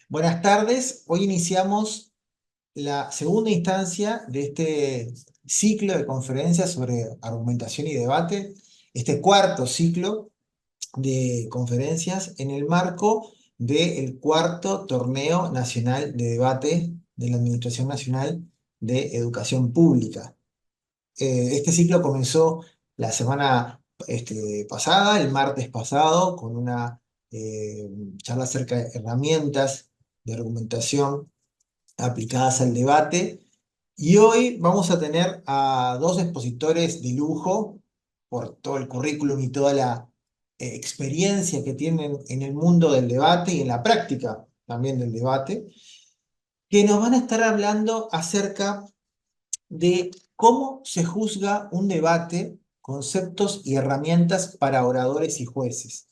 Buenas tardes. Hoy iniciamos la segunda instancia de este ciclo de conferencias sobre argumentación y debate, este cuarto ciclo de conferencias en el marco del cuarto torneo nacional de debate de la Administración Nacional de Educación Pública. Este ciclo comenzó la semana pasada, el martes pasado, con una eh, charla acerca de herramientas de argumentación aplicadas al debate. Y hoy vamos a tener a dos expositores de lujo por todo el currículum y toda la experiencia que tienen en el mundo del debate y en la práctica también del debate, que nos van a estar hablando acerca de cómo se juzga un debate, conceptos y herramientas para oradores y jueces.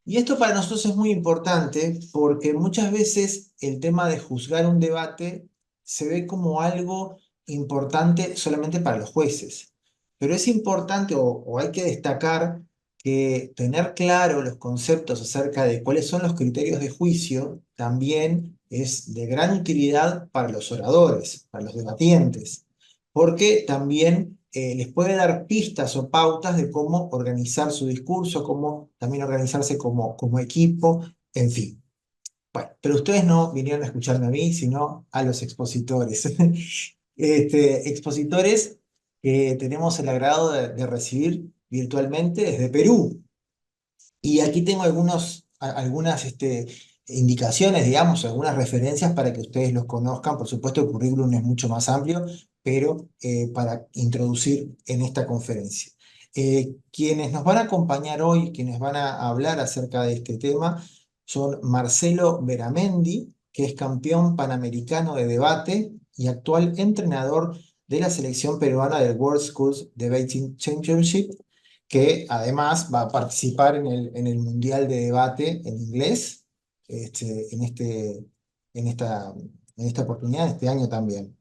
Y esto para nosotros es muy importante porque muchas veces el tema de juzgar un debate se ve como algo importante solamente para los jueces. Pero es importante o hay que destacar que tener claro los conceptos acerca de cuáles son los criterios de juicio también es de gran utilidad para los oradores, para los debatientes, porque también les puede dar pistas o pautas de cómo organizar su discurso, cómo también organizarse como equipo, en fin. Bueno, pero ustedes no vinieron a escucharme a mí, sino a los expositores. Expositores que tenemos el agrado de recibir virtualmente desde Perú. Y aquí tengo algunas indicaciones, digamos, algunas referencias para que ustedes los conozcan. Por supuesto, el currículum es mucho más amplio, pero para introducir en esta conferencia. Quienes nos van a acompañar hoy, quienes van a hablar acerca de este tema, son Marcelo Beramendi, que es campeón panamericano de debate y actual entrenador de la selección peruana del World Schools Debating Championship, que además va a participar en el Mundial de Debate en inglés, este, en, este, en esta oportunidad, este año también,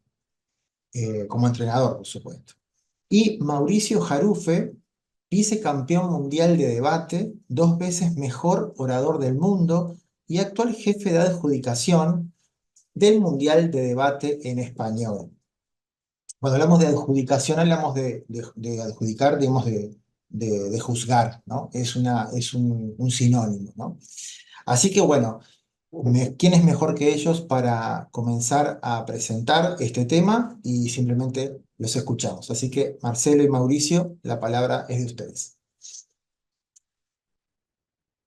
como entrenador, por supuesto. Y Mauricio Jarufe, vicecampeón mundial de debate, dos veces mejor orador del mundo y actual jefe de adjudicación del Mundial de Debate en español. Cuando hablamos de adjudicación, hablamos de adjudicar, digamos, de juzgar, ¿no? Es un sinónimo, ¿no? Así que bueno, ¿quién es mejor que ellos para comenzar a presentar este tema? Y simplemente los escuchamos. Así que Marcelo y Mauricio, la palabra es de ustedes.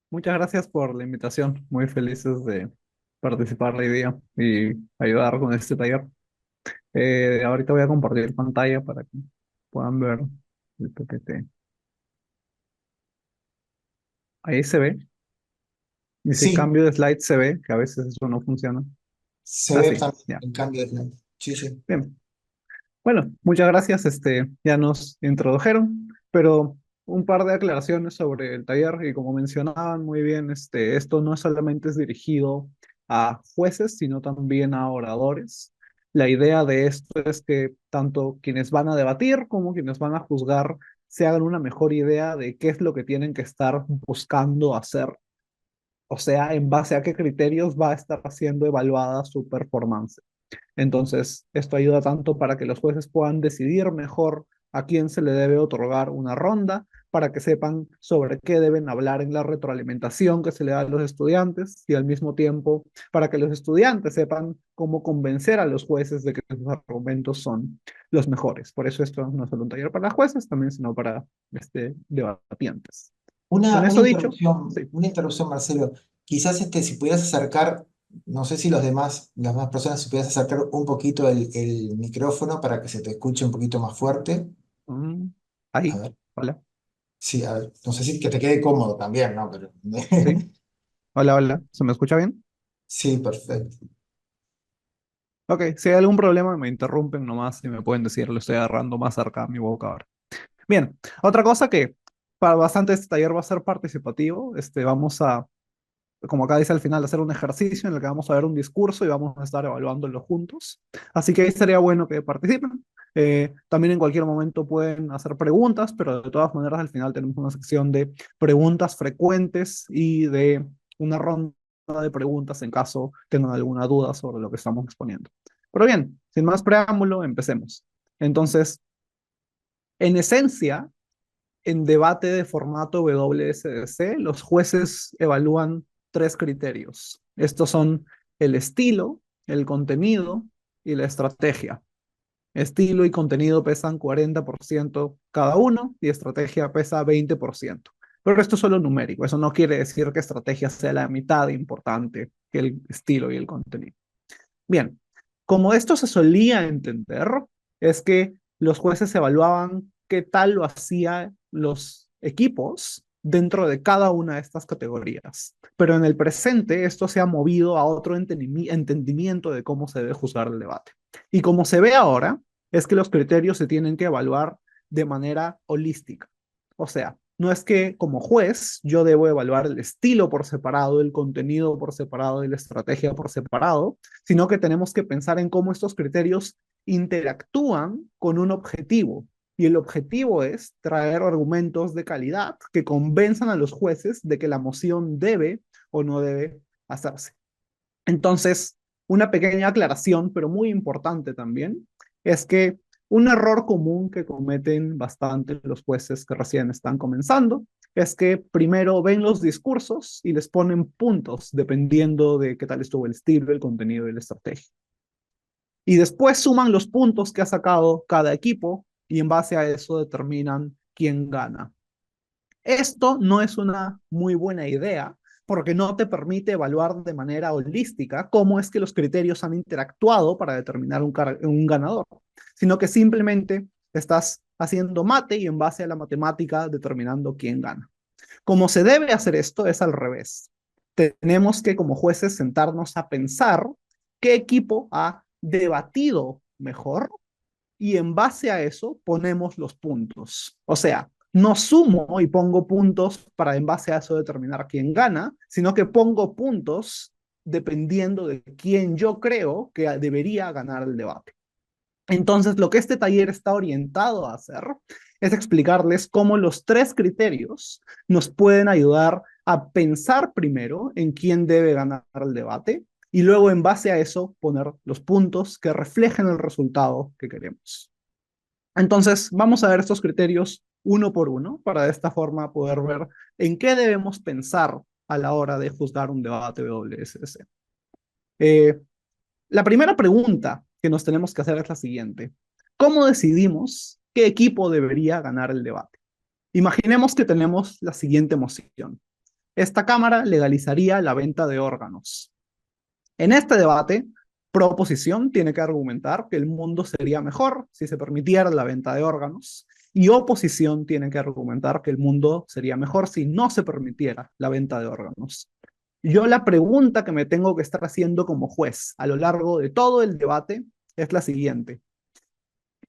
Muchas gracias por la invitación. Muy felices de participar la idea y ayudar con este taller. Ahorita voy a compartir pantalla para que puedan ver el PPT. Ahí se ve. Y si Sí, cambio de slide se ve, que a veces eso no funciona. se ve Así, también ya. el cambio de slide. Sí, sí. Bien. Bueno, muchas gracias. Ya nos introdujeron, pero un par de aclaraciones sobre el taller y como mencionaban muy bien, esto no solamente es dirigido a jueces, sino también a oradores. La idea de esto es que tanto quienes van a debatir como quienes van a juzgar se hagan una mejor idea de qué es lo que tienen que estar buscando hacer. O sea, en base a qué criterios va a estar siendo evaluada su performance. Entonces, esto ayuda tanto para que los jueces puedan decidir mejor a quién se le debe otorgar una ronda, para que sepan sobre qué deben hablar en la retroalimentación que se le da a los estudiantes y al mismo tiempo para que los estudiantes sepan cómo convencer a los jueces de que sus argumentos son los mejores. Por eso esto no es solo un taller para jueces, también sino para debatientes. Con Una, una eso dicho, interrupción, sí. una interrupción, Marcelo. Quizás si pudieras acercar, no sé si las demás personas, si pudieras acercar un poquito el micrófono para que se te escuche un poquito más fuerte. Mm, A ahí, ver, hola, sí, a ver, no sé si que te quede cómodo también, ¿no? Pero, sí, hola, hola, ¿se me escucha bien? sí, perfecto. Ok, si hay algún problema me interrumpen nomás y me pueden decir, lo estoy agarrando más cerca a mi boca ahora. Bien, otra cosa que para bastante este taller va a ser participativo, vamos a, como acá dice al final, hacer un ejercicio en el que vamos a ver un discurso y vamos a estar evaluándolo juntos. Así que ahí sería bueno que participen. También en cualquier momento pueden hacer preguntas, pero de todas maneras al final tenemos una sección de preguntas frecuentes y de una ronda zona de preguntas en caso tengan alguna duda sobre lo que estamos exponiendo. Pero bien, sin más preámbulo, empecemos. Entonces, en esencia, en debate de formato WSDC, los jueces evalúan tres criterios. Estos son el estilo, el contenido y la estrategia. Estilo y contenido pesan 40% cada uno y estrategia pesa 20%. Pero esto es solo numérico, eso no quiere decir que estrategia sea la mitad de importante que el estilo y el contenido. Bien, como esto se solía entender, es que los jueces evaluaban qué tal lo hacían los equipos dentro de cada una de estas categorías. Pero en el presente esto se ha movido a otro entendimiento de cómo se debe juzgar el debate. Y como se ve ahora, es que los criterios se tienen que evaluar de manera holística. O sea, no es que como juez yo debo evaluar el estilo por separado, el contenido por separado y la estrategia por separado, sino que tenemos que pensar en cómo estos criterios interactúan con un objetivo. Y el objetivo es traer argumentos de calidad que convenzan a los jueces de que la moción debe o no debe hacerse. Entonces, una pequeña aclaración, pero muy importante también, es que un error común que cometen bastante los jueces que recién están comenzando es que primero ven los discursos y les ponen puntos dependiendo de qué tal estuvo el estilo, el contenido y la estrategia. Y después suman los puntos que ha sacado cada equipo y en base a eso determinan quién gana. Esto no es una muy buena idea porque no te permite evaluar de manera holística cómo es que los criterios han interactuado para determinar un ganador, sino que simplemente estás haciendo mate y en base a la matemática determinando quién gana. Como se debe hacer esto es al revés. Tenemos que como jueces sentarnos a pensar qué equipo ha debatido mejor y en base a eso ponemos los puntos. O sea, no sumo y pongo puntos para en base a eso determinar quién gana, sino que pongo puntos dependiendo de quién yo creo que debería ganar el debate. Entonces, lo que este taller está orientado a hacer es explicarles cómo los tres criterios nos pueden ayudar a pensar primero en quién debe ganar el debate y luego en base a eso poner los puntos que reflejen el resultado que queremos. Entonces, vamos a ver estos criterios uno por uno para de esta forma poder ver en qué debemos pensar a la hora de juzgar un debate WSDC. La primera pregunta que nos tenemos que hacer es la siguiente. ¿Cómo decidimos qué equipo debería ganar el debate? Imaginemos que tenemos la siguiente moción. Esta Cámara legalizaría la venta de órganos. En este debate, proposición tiene que argumentar que el mundo sería mejor si se permitiera la venta de órganos y oposición tiene que argumentar que el mundo sería mejor si no se permitiera la venta de órganos. Yo la pregunta que me tengo que estar haciendo como juez a lo largo de todo el debate es la siguiente.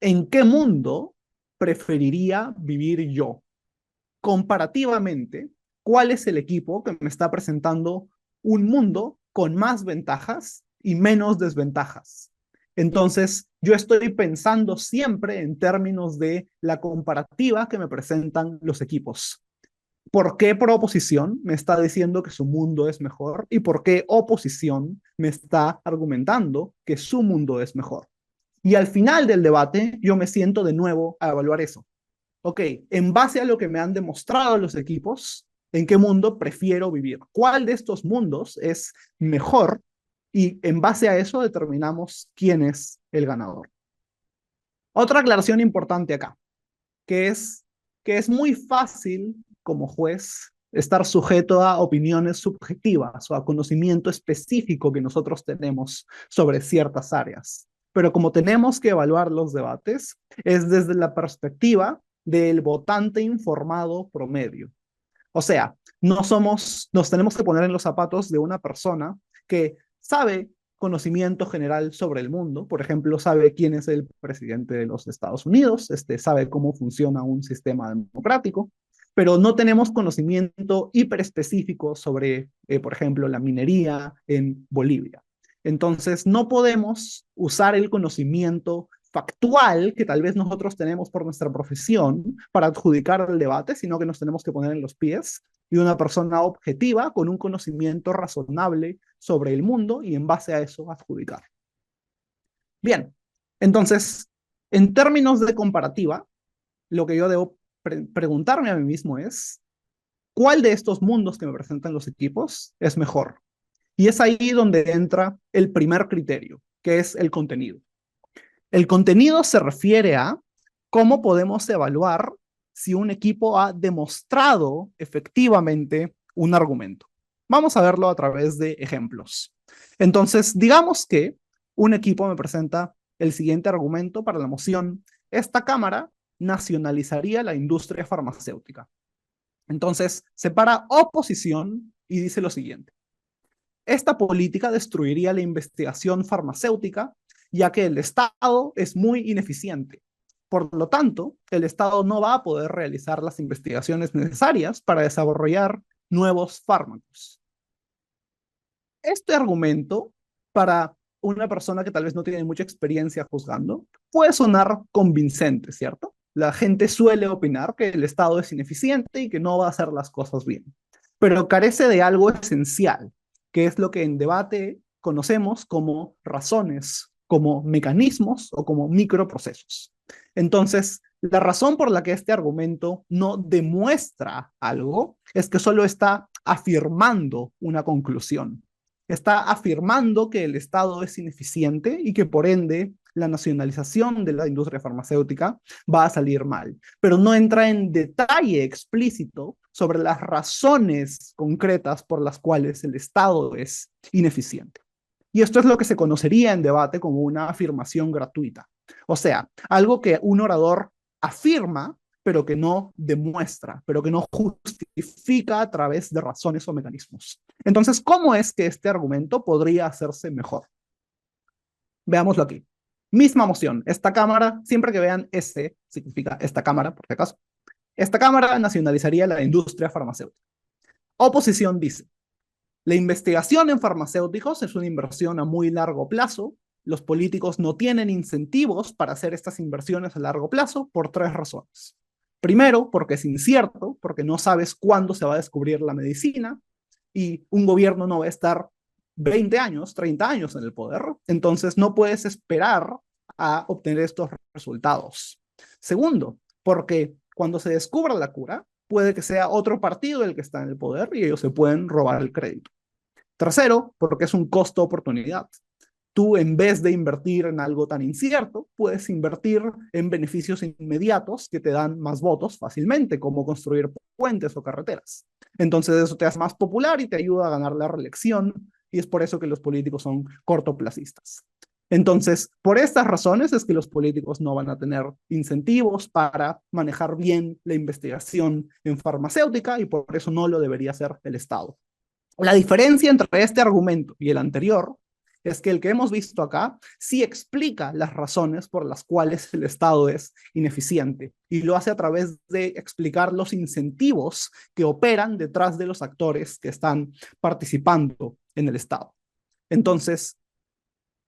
¿En qué mundo preferiría vivir yo? Comparativamente, ¿cuál es el equipo que me está presentando un mundo con más ventajas y menos desventajas? Entonces, yo estoy pensando siempre en términos de la comparativa que me presentan los equipos. ¿Por qué proposición me está diciendo que su mundo es mejor? ¿Y por qué oposición me está argumentando que su mundo es mejor? Y al final del debate, yo me siento de nuevo a evaluar eso. Ok, en base a lo que me han demostrado los equipos, ¿en qué mundo prefiero vivir? ¿Cuál de estos mundos es mejor? Y en base a eso determinamos quién es el ganador. Otra aclaración importante acá, que es muy fácil como juez estar sujeto a opiniones subjetivas o a conocimiento específico que nosotros tenemos sobre ciertas áreas. Pero como tenemos que evaluar los debates, es desde la perspectiva del votante informado promedio. O sea, nos tenemos que poner en los zapatos de una persona que sabe conocimiento general sobre el mundo, por ejemplo, sabe quién es el presidente de los Estados Unidos, sabe cómo funciona un sistema democrático, pero no tenemos conocimiento hiperespecífico sobre, por ejemplo, la minería en Bolivia. Entonces, no podemos usar el conocimiento factual que tal vez nosotros tenemos por nuestra profesión para adjudicar el debate, sino que nos tenemos que poner en los pies y una persona objetiva con un conocimiento razonable sobre el mundo y en base a eso adjudicar. Bien, entonces, en términos de comparativa, lo que yo debo preguntarme a mí mismo es, ¿cuál de estos mundos que me presentan los equipos es mejor? Y es ahí donde entra el primer criterio, que es el contenido. El contenido se refiere a cómo podemos evaluar si un equipo ha demostrado efectivamente un argumento. Vamos a verlo a través de ejemplos. Entonces, digamos que un equipo me presenta el siguiente argumento para la moción. Esta Cámara nacionalizaría la industria farmacéutica. Entonces, separa oposición y dice lo siguiente. Esta política destruiría la investigación farmacéutica, ya que el Estado es muy ineficiente. Por lo tanto, el Estado no va a poder realizar las investigaciones necesarias para desarrollar nuevos fármacos. Este argumento, para una persona que tal vez no tiene mucha experiencia juzgando, puede sonar convincente, ¿cierto? La gente suele opinar que el Estado es ineficiente y que no va a hacer las cosas bien, pero carece de algo esencial, que es lo que en debate conocemos como razones, como mecanismos o como microprocesos. Entonces, la razón por la que este argumento no demuestra algo es que solo está afirmando una conclusión. Está afirmando que el Estado es ineficiente y que por ende la nacionalización de la industria farmacéutica va a salir mal, pero no entra en detalle explícito sobre las razones concretas por las cuales el Estado es ineficiente. Y esto es lo que se conocería en debate como una afirmación gratuita. O sea, algo que un orador afirma, pero que no demuestra, pero que no justifica a través de razones o mecanismos. Entonces, ¿cómo es que este argumento podría hacerse mejor? Veámoslo aquí. Misma moción. Esta Cámara, siempre que vean S, significa esta Cámara, por si acaso. Esta Cámara nacionalizaría la industria farmacéutica. Oposición dice, la investigación en farmacéuticos es una inversión a muy largo plazo. Los políticos no tienen incentivos para hacer estas inversiones a largo plazo por tres razones. Primero, porque es incierto, porque no sabes cuándo se va a descubrir la medicina y un gobierno no va a estar 20 años, 30 años en el poder, entonces no puedes esperar a obtener estos resultados. Segundo, porque cuando se descubra la cura, puede que sea otro partido el que está en el poder y ellos se pueden robar el crédito. Tercero, porque es un costo-oportunidad. Tú, en vez de invertir en algo tan incierto, puedes invertir en beneficios inmediatos que te dan más votos fácilmente, como construir puentes o carreteras. Entonces eso te hace más popular y te ayuda a ganar la reelección, y es por eso que los políticos son cortoplacistas. Entonces, por estas razones es que los políticos no van a tener incentivos para manejar bien la investigación en farmacéutica y por eso no lo debería hacer el Estado. La diferencia entre este argumento y el anterior es que el que hemos visto acá sí explica las razones por las cuales el Estado es ineficiente y lo hace a través de explicar los incentivos que operan detrás de los actores que están participando en el Estado. Entonces,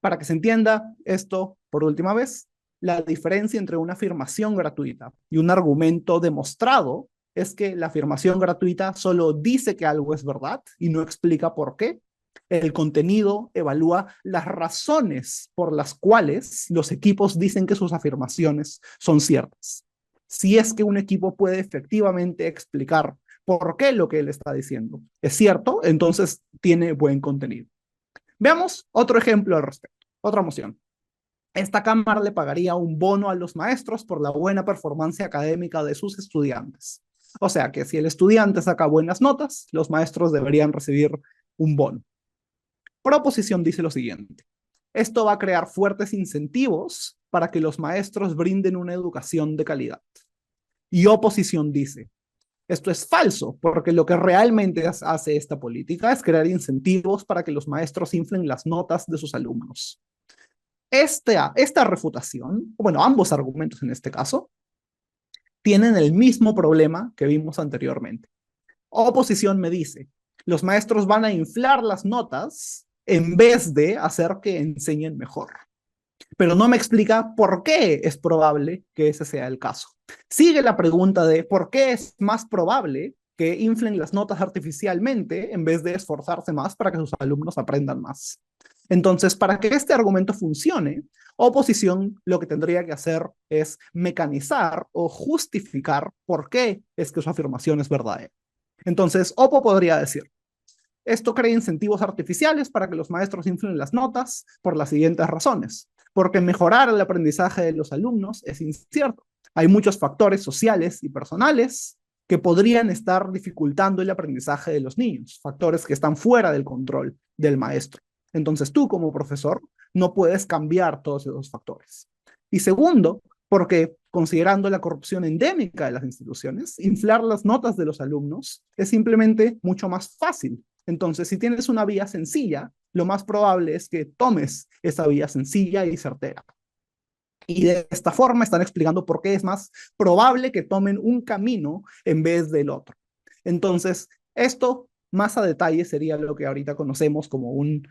para que se entienda esto por última vez, la diferencia entre una afirmación gratuita y un argumento demostrado es que la afirmación gratuita solo dice que algo es verdad y no explica por qué. El contenido evalúa las razones por las cuales los equipos dicen que sus afirmaciones son ciertas. Si es que un equipo puede efectivamente explicar por qué lo que él está diciendo es cierto, entonces tiene buen contenido. Veamos otro ejemplo al respecto, otra moción. Esta Cámara le pagaría un bono a los maestros por la buena performance académica de sus estudiantes. O sea que si el estudiante saca buenas notas, los maestros deberían recibir un bono. Proposición dice lo siguiente. Esto va a crear fuertes incentivos para que los maestros brinden una educación de calidad. Y oposición dice, esto es falso, porque lo que realmente hace esta política es crear incentivos para que los maestros inflen las notas de sus alumnos. Esta refutación, bueno, ambos argumentos en este caso, tienen el mismo problema que vimos anteriormente. Oposición me dice, los maestros van a inflar las notas en vez de hacer que enseñen mejor. Pero no me explica por qué es probable que ese sea el caso. Sigue la pregunta de por qué es más probable que inflen las notas artificialmente en vez de esforzarse más para que sus alumnos aprendan más. Entonces, para que este argumento funcione, oposición lo que tendría que hacer es mecanizar o justificar por qué es que su afirmación es verdadera. Entonces, Oppo podría decir, esto crea incentivos artificiales para que los maestros inflen las notas por las siguientes razones. Porque mejorar el aprendizaje de los alumnos es incierto. Hay muchos factores sociales y personales que podrían estar dificultando el aprendizaje de los niños, factores que están fuera del control del maestro. Entonces tú como profesor no puedes cambiar todos esos factores. Y segundo, porque considerando la corrupción endémica de las instituciones, inflar las notas de los alumnos es simplemente mucho más fácil. Entonces, si tienes una vía sencilla, lo más probable es que tomes esa vía sencilla y certera. Y de esta forma están explicando por qué es más probable que tomen un camino en vez del otro. Entonces, esto más a detalle sería lo que ahorita conocemos como un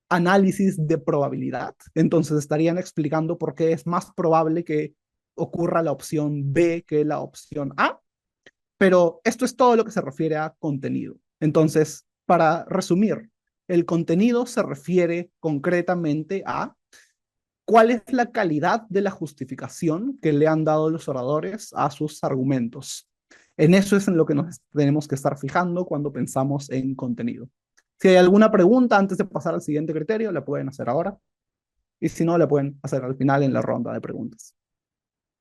análisis de probabilidad. Entonces estarían explicando por qué es más probable que ocurra la opción B que la opción A, pero esto es todo lo que se refiere a contenido. Entonces, para resumir, el contenido se refiere concretamente a cuál es la calidad de la justificación que le han dado los oradores a sus argumentos. En eso es en lo que nos tenemos que estar fijando cuando pensamos en contenido. Si hay alguna pregunta antes de pasar al siguiente criterio, la pueden hacer ahora. Y si no, la pueden hacer al final en la ronda de preguntas.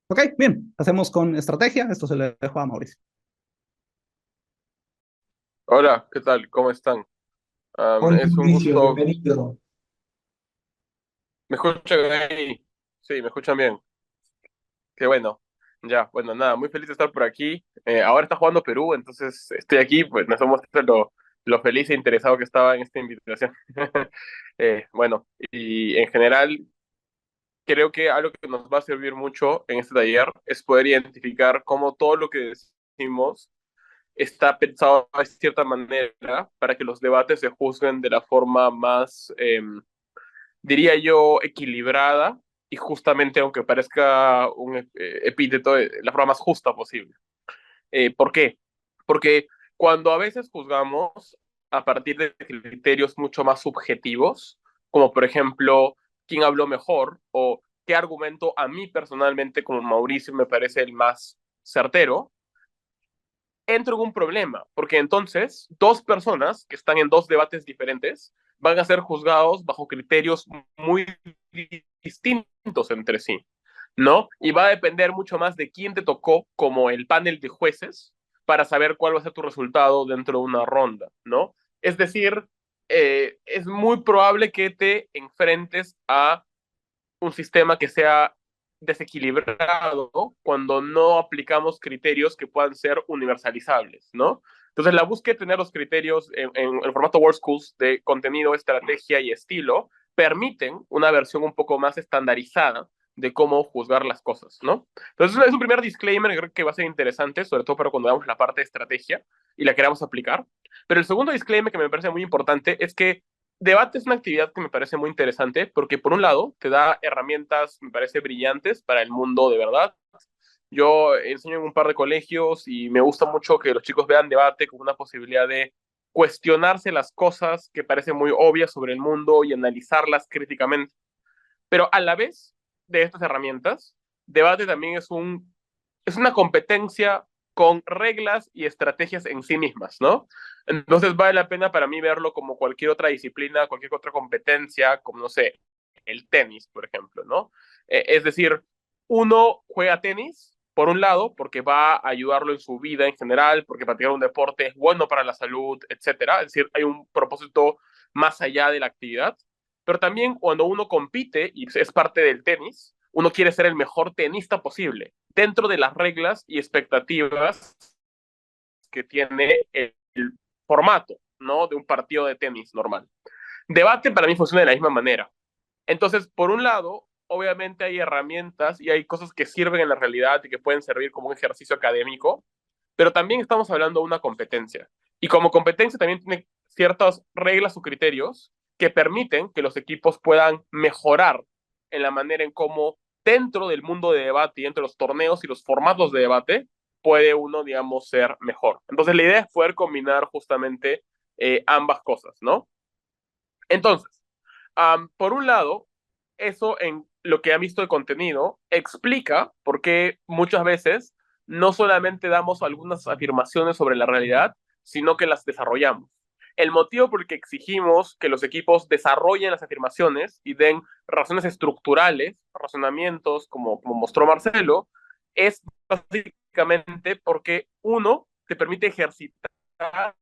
Ok, bien, hacemos con estrategia. Esto se lo dejo a Mauricio. Hola, ¿qué tal? ¿Cómo están? Hola Es un Mauricio, gusto. bienvenido. ¿Me escuchan ahí? Sí, me escuchan bien. Qué bueno. Ya, bueno, nada, muy feliz de estar por aquí. Ahora está jugando Perú, entonces estoy aquí, pues nos hemos lo feliz e interesado que estaba en esta invitación. Bueno, y en general, creo que algo que nos va a servir mucho en este taller es poder identificar cómo todo lo que decimos está pensado de cierta manera para que los debates se juzguen de la forma más, diría yo, equilibrada y justamente, aunque parezca un epíteto, la forma más justa posible. ¿Por qué? Porque cuando a veces juzgamos a partir de criterios mucho más subjetivos, como por ejemplo, quién habló mejor o qué argumento a mí personalmente como Mauricio me parece el más certero, entro en un problema, porque entonces dos personas que están en dos debates diferentes van a ser juzgados bajo criterios muy distintos entre sí, ¿no? Y va a depender mucho más de quién te tocó como el panel de jueces para saber cuál va a ser tu resultado dentro de una ronda, ¿no? Es decir, es muy probable que te enfrentes a un sistema que sea desequilibrado cuando no aplicamos criterios que puedan ser universalizables, ¿no? Entonces, la búsqueda de tener los criterios en el formato World Schools de contenido, estrategia y estilo permiten una versión un poco más estandarizada de cómo juzgar las cosas, ¿no? Entonces, es un primer disclaimer que creo que va a ser interesante, sobre todo para cuando veamos la parte de estrategia y la queramos aplicar. Pero el segundo disclaimer que me parece muy importante es que debate es una actividad que me parece muy interesante porque por un lado te da herramientas, me parece brillantes para el mundo de verdad. Yo enseño en un par de colegios y me gusta mucho que los chicos vean debate como una posibilidad de cuestionarse las cosas que parecen muy obvias sobre el mundo y analizarlas críticamente. Pero a la vez de estas herramientas, debate también es una competencia con reglas y estrategias en sí mismas, ¿no? Entonces vale la pena para mí verlo como cualquier otra disciplina, cualquier otra competencia, como, no sé, el tenis, por ejemplo, ¿no? Es decir, uno juega tenis, por un lado, porque va a ayudarlo en su vida en general, porque practicar un deporte es bueno para la salud, etcétera. Es decir, hay un propósito más allá de la actividad. Pero también cuando uno compite y es parte del tenis, uno quiere ser el mejor tenista posible, dentro de las reglas y expectativas que tiene el formato, ¿no? De un partido de tenis normal. Debate para mí funciona de la misma manera. Entonces, por un lado, obviamente hay herramientas y hay cosas que sirven en la realidad y que pueden servir como un ejercicio académico, pero también estamos hablando de una competencia. Y como competencia también tiene ciertas reglas o criterios que permiten que los equipos puedan mejorar en la manera en cómo dentro del mundo de debate y entre los torneos y los formatos de debate puede uno, digamos, ser mejor. Entonces, la idea es poder combinar justamente ambas cosas, ¿no? Entonces, por un lado, eso en lo que han visto de contenido explica por qué muchas veces no solamente damos algunas afirmaciones sobre la realidad, sino que las desarrollamos. El motivo por el que exigimos que los equipos desarrollen las afirmaciones y den razones estructurales, razonamientos, como mostró Marcelo, es básicamente porque uno te permite ejercitar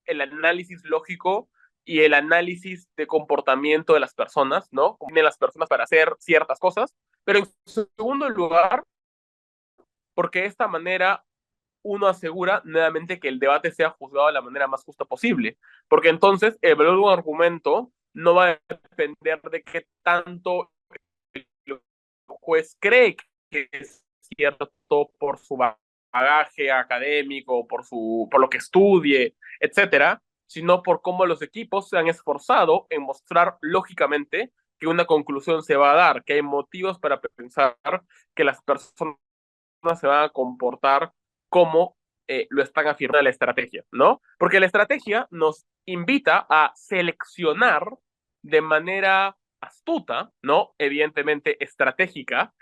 el análisis lógico y el análisis de comportamiento de las personas, ¿no? Como tienen las personas para hacer ciertas cosas, pero en segundo lugar, porque de esta manera uno asegura nuevamente que el debate sea juzgado de la manera más justa posible, porque entonces el valor de un argumento no va a depender de qué tanto el juez cree que es cierto por su bagaje académico, por lo que estudie, etcétera, sino por cómo los equipos se han esforzado en mostrar lógicamente que una conclusión se va a dar, que hay motivos para pensar que las personas se van a comportar como lo están afirmando la estrategia, ¿no? Porque la estrategia nos invita a seleccionar de manera astuta, ¿no? Evidentemente estratégica,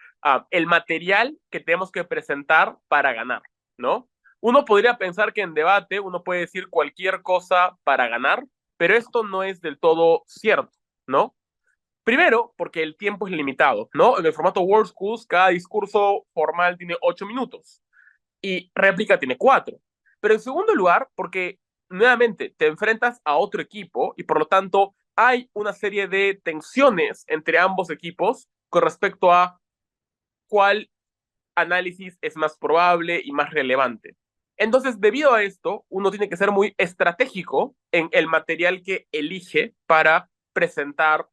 el material que tenemos que presentar para ganar, ¿no? Uno podría pensar que en debate uno puede decir cualquier cosa para ganar, pero esto no es del todo cierto, ¿no? Primero, porque el tiempo es limitado, ¿no? En el formato World Schools, cada discurso formal tiene 8 minutos y réplica tiene 4. Pero en segundo lugar, porque nuevamente te enfrentas a otro equipo y por lo tanto hay una serie de tensiones entre ambos equipos con respecto a cuál análisis es más probable y más relevante. Entonces, debido a esto, uno tiene que ser muy estratégico en el material que elige para presentar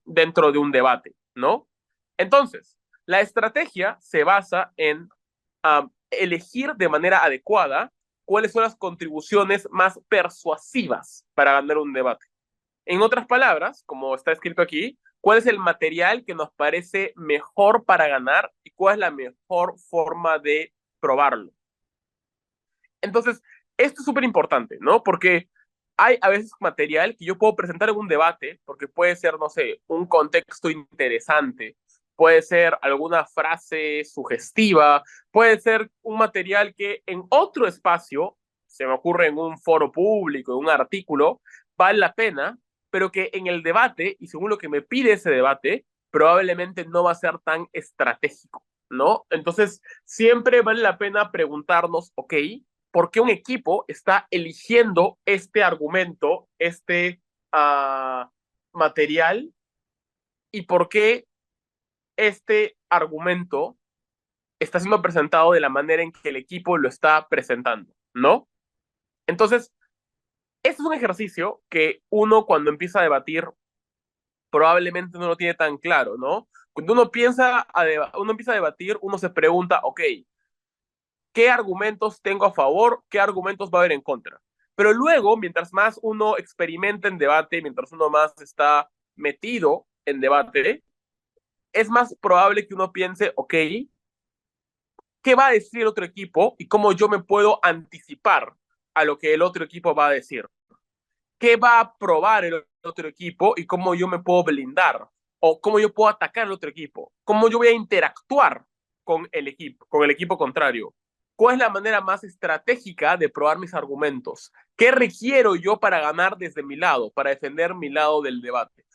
dentro de un debate, ¿no? Entonces, la estrategia se basa en elegir de manera adecuada cuáles son las contribuciones más persuasivas para ganar un debate. En otras palabras, como está escrito aquí, cuál es el material que nos parece mejor para ganar y cuál es la mejor forma de probarlo. Entonces, esto es súper importante, ¿no? Porque hay a veces material que yo puedo presentar en un debate, porque puede ser, no sé, un contexto interesante, puede ser alguna frase sugestiva, puede ser un material que en otro espacio, se me ocurre en un foro público, en un artículo, vale la pena, pero que en el debate, y según lo que me pide ese debate, probablemente no va a ser tan estratégico, ¿no? Entonces, siempre vale la pena preguntarnos, ok, por qué un equipo está eligiendo este argumento, este material, y por qué este argumento está siendo presentado de la manera en que el equipo lo está presentando, ¿no? Entonces, este es un ejercicio que uno cuando empieza a debatir probablemente no lo tiene tan claro, ¿no? Cuando uno empieza a debatir, uno se pregunta, ok, qué argumentos tengo a favor, qué argumentos va a haber en contra. Pero luego, mientras más uno experimenta en debate, mientras uno más está metido en debate, es más probable que uno piense, ok, ¿qué va a decir el otro equipo y cómo yo me puedo anticipar a lo que el otro equipo va a decir? ¿Qué va a probar el otro equipo y cómo yo me puedo blindar? ¿O cómo yo puedo atacar al otro equipo? ¿Cómo yo voy a interactuar con el equipo contrario? ¿Cuál es la manera más estratégica de probar mis argumentos? ¿Qué requiero yo para ganar desde mi lado, para defender mi lado del debate?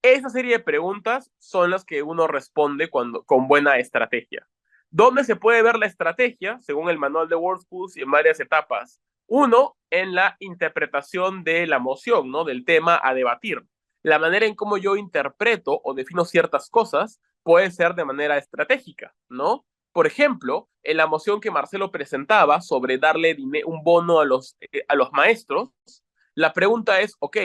Esa serie de preguntas son las que uno responde con buena estrategia. ¿Dónde se puede ver la estrategia? Según el manual de World Schools y en varias etapas. Uno, en la interpretación de la moción, ¿no? Del tema a debatir. La manera en cómo yo interpreto o defino ciertas cosas puede ser de manera estratégica, ¿no? Por ejemplo, en la moción que Marcelo presentaba sobre darle un bono a los maestros, la pregunta es, ok,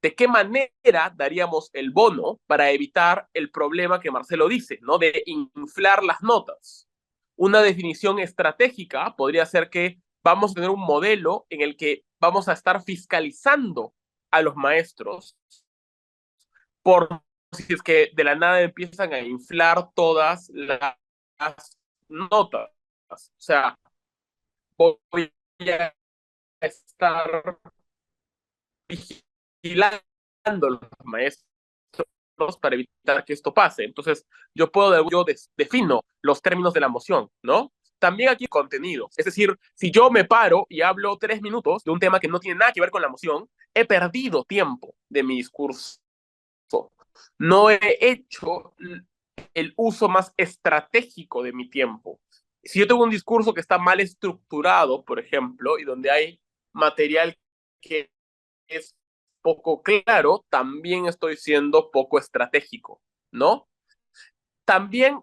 ¿de qué manera daríamos el bono para evitar el problema que Marcelo dice, ¿no? De inflar las notas? Una definición estratégica podría ser que vamos a tener un modelo en el que vamos a estar fiscalizando a los maestros por si es que de la nada empiezan a inflar todas las notas. O sea, voy a estar vigilando a los maestros para evitar que esto pase. Entonces, yo defino los términos de la moción, ¿no? También aquí contenido. Es decir, si yo me paro y hablo 3 minutos de un tema que no tiene nada que ver con la moción, he perdido tiempo de mi discurso. No he hecho el uso más estratégico de mi tiempo. Si yo tengo un discurso que está mal estructurado, por ejemplo, y donde hay material que es poco claro, también estoy siendo poco estratégico, ¿no? También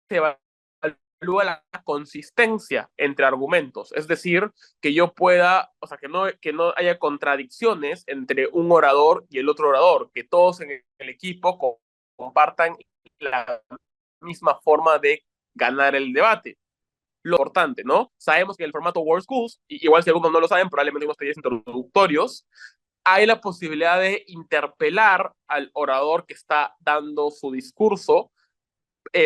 se evalúa la consistencia entre argumentos, es decir, que yo pueda, o sea, que no haya contradicciones entre un orador y el otro orador, que todos en el equipo compartan la misma forma de ganar el debate. Lo importante, ¿no? Sabemos que el formato World Schools, igual si algunos no lo saben, probablemente unos talleres introductorios, hay la posibilidad de interpelar al orador que está dando su discurso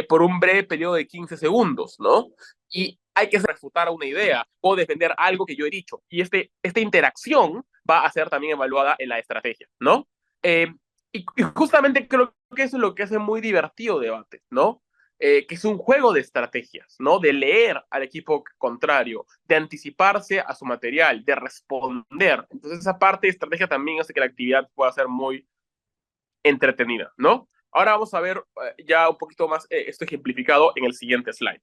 por un breve periodo de 15 segundos, ¿no? Y hay que refutar una idea o defender algo que yo he dicho. Y esta interacción va a ser también evaluada en la estrategia, ¿no? Eh, y justamente creo que eso es lo que hace muy divertido debate, ¿no? Que es un juego de estrategias, ¿no? De leer al equipo contrario, de anticiparse a su material, de responder. Entonces esa parte de estrategia también hace que la actividad pueda ser muy entretenida, ¿no? Ahora vamos a ver ya un poquito más esto ejemplificado en el siguiente slide.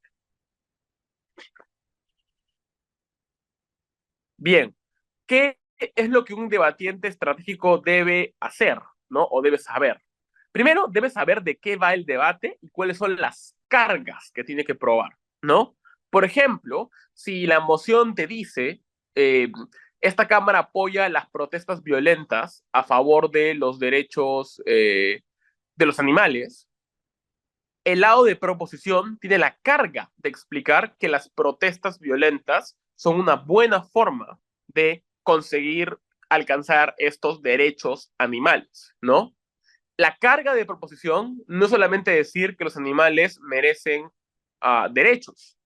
Bien, ¿qué es lo que un debatiente estratégico debe hacer, ¿no? O debe saber? Primero, debe saber de qué va el debate y cuáles son las cargas que tiene que probar, ¿no? Por ejemplo, si la moción te dice, eh, esta Cámara apoya las protestas violentas a favor de los derechos de los animales, el lado de proposición tiene la carga de explicar que las protestas violentas son una buena forma de conseguir alcanzar estos derechos animales, ¿no? La carga de proposición no es solamente decir que los animales merecen derechos.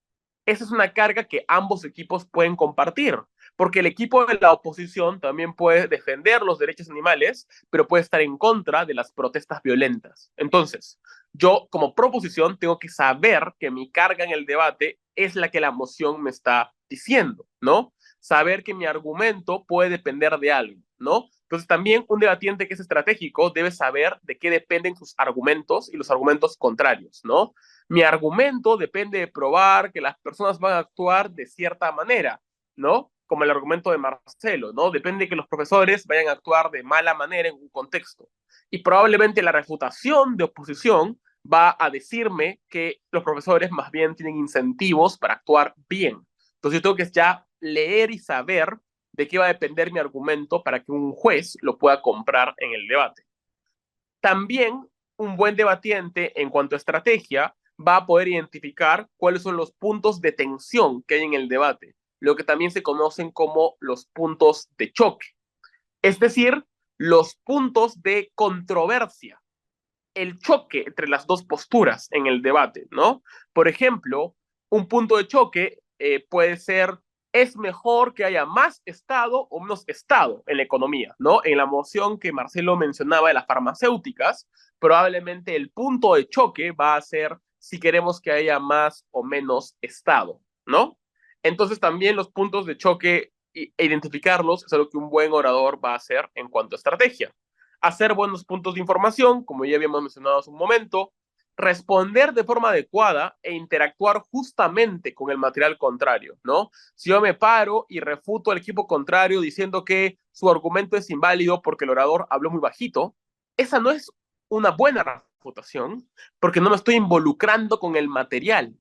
Esa es una carga que ambos equipos pueden compartir, porque el equipo de la oposición también puede defender los derechos animales, pero puede estar en contra de las protestas violentas. Entonces, yo como proposición tengo que saber que mi carga en el debate es la que la moción me está diciendo, ¿no? Saber que mi argumento puede depender de algo, ¿no? Entonces también un debatiente que es estratégico debe saber de qué dependen sus argumentos y los argumentos contrarios, ¿no? Mi argumento depende de probar que las personas van a actuar de cierta manera, ¿no? Como el argumento de Marcelo, ¿no? Depende de que los profesores vayan a actuar de mala manera en un contexto. Y probablemente la refutación de oposición va a decirme que los profesores más bien tienen incentivos para actuar bien. Entonces yo tengo que ya leer y saber de qué va a depender mi argumento para que un juez lo pueda comprar en el debate. También un buen debatiente en cuanto a estrategia va a poder identificar cuáles son los puntos de tensión que hay en el debate, lo que también se conocen como los puntos de choque, es decir, los puntos de controversia, el choque entre las dos posturas en el debate, ¿no? Por ejemplo, un punto de choque puede ser, es mejor que haya más Estado o menos Estado en la economía, ¿no? En la moción que Marcelo mencionaba de las farmacéuticas, probablemente el punto de choque va a ser si queremos que haya más o menos Estado, ¿no? Entonces también los puntos de choque e identificarlos es algo que un buen orador va a hacer en cuanto a estrategia. Hacer buenos puntos de información, como ya habíamos mencionado hace un momento, responder de forma adecuada e interactuar justamente con el material contrario, ¿no? Si yo me paro y refuto al equipo contrario diciendo que su argumento es inválido porque el orador habló muy bajito, esa no es una buena refutación porque no me estoy involucrando con el material.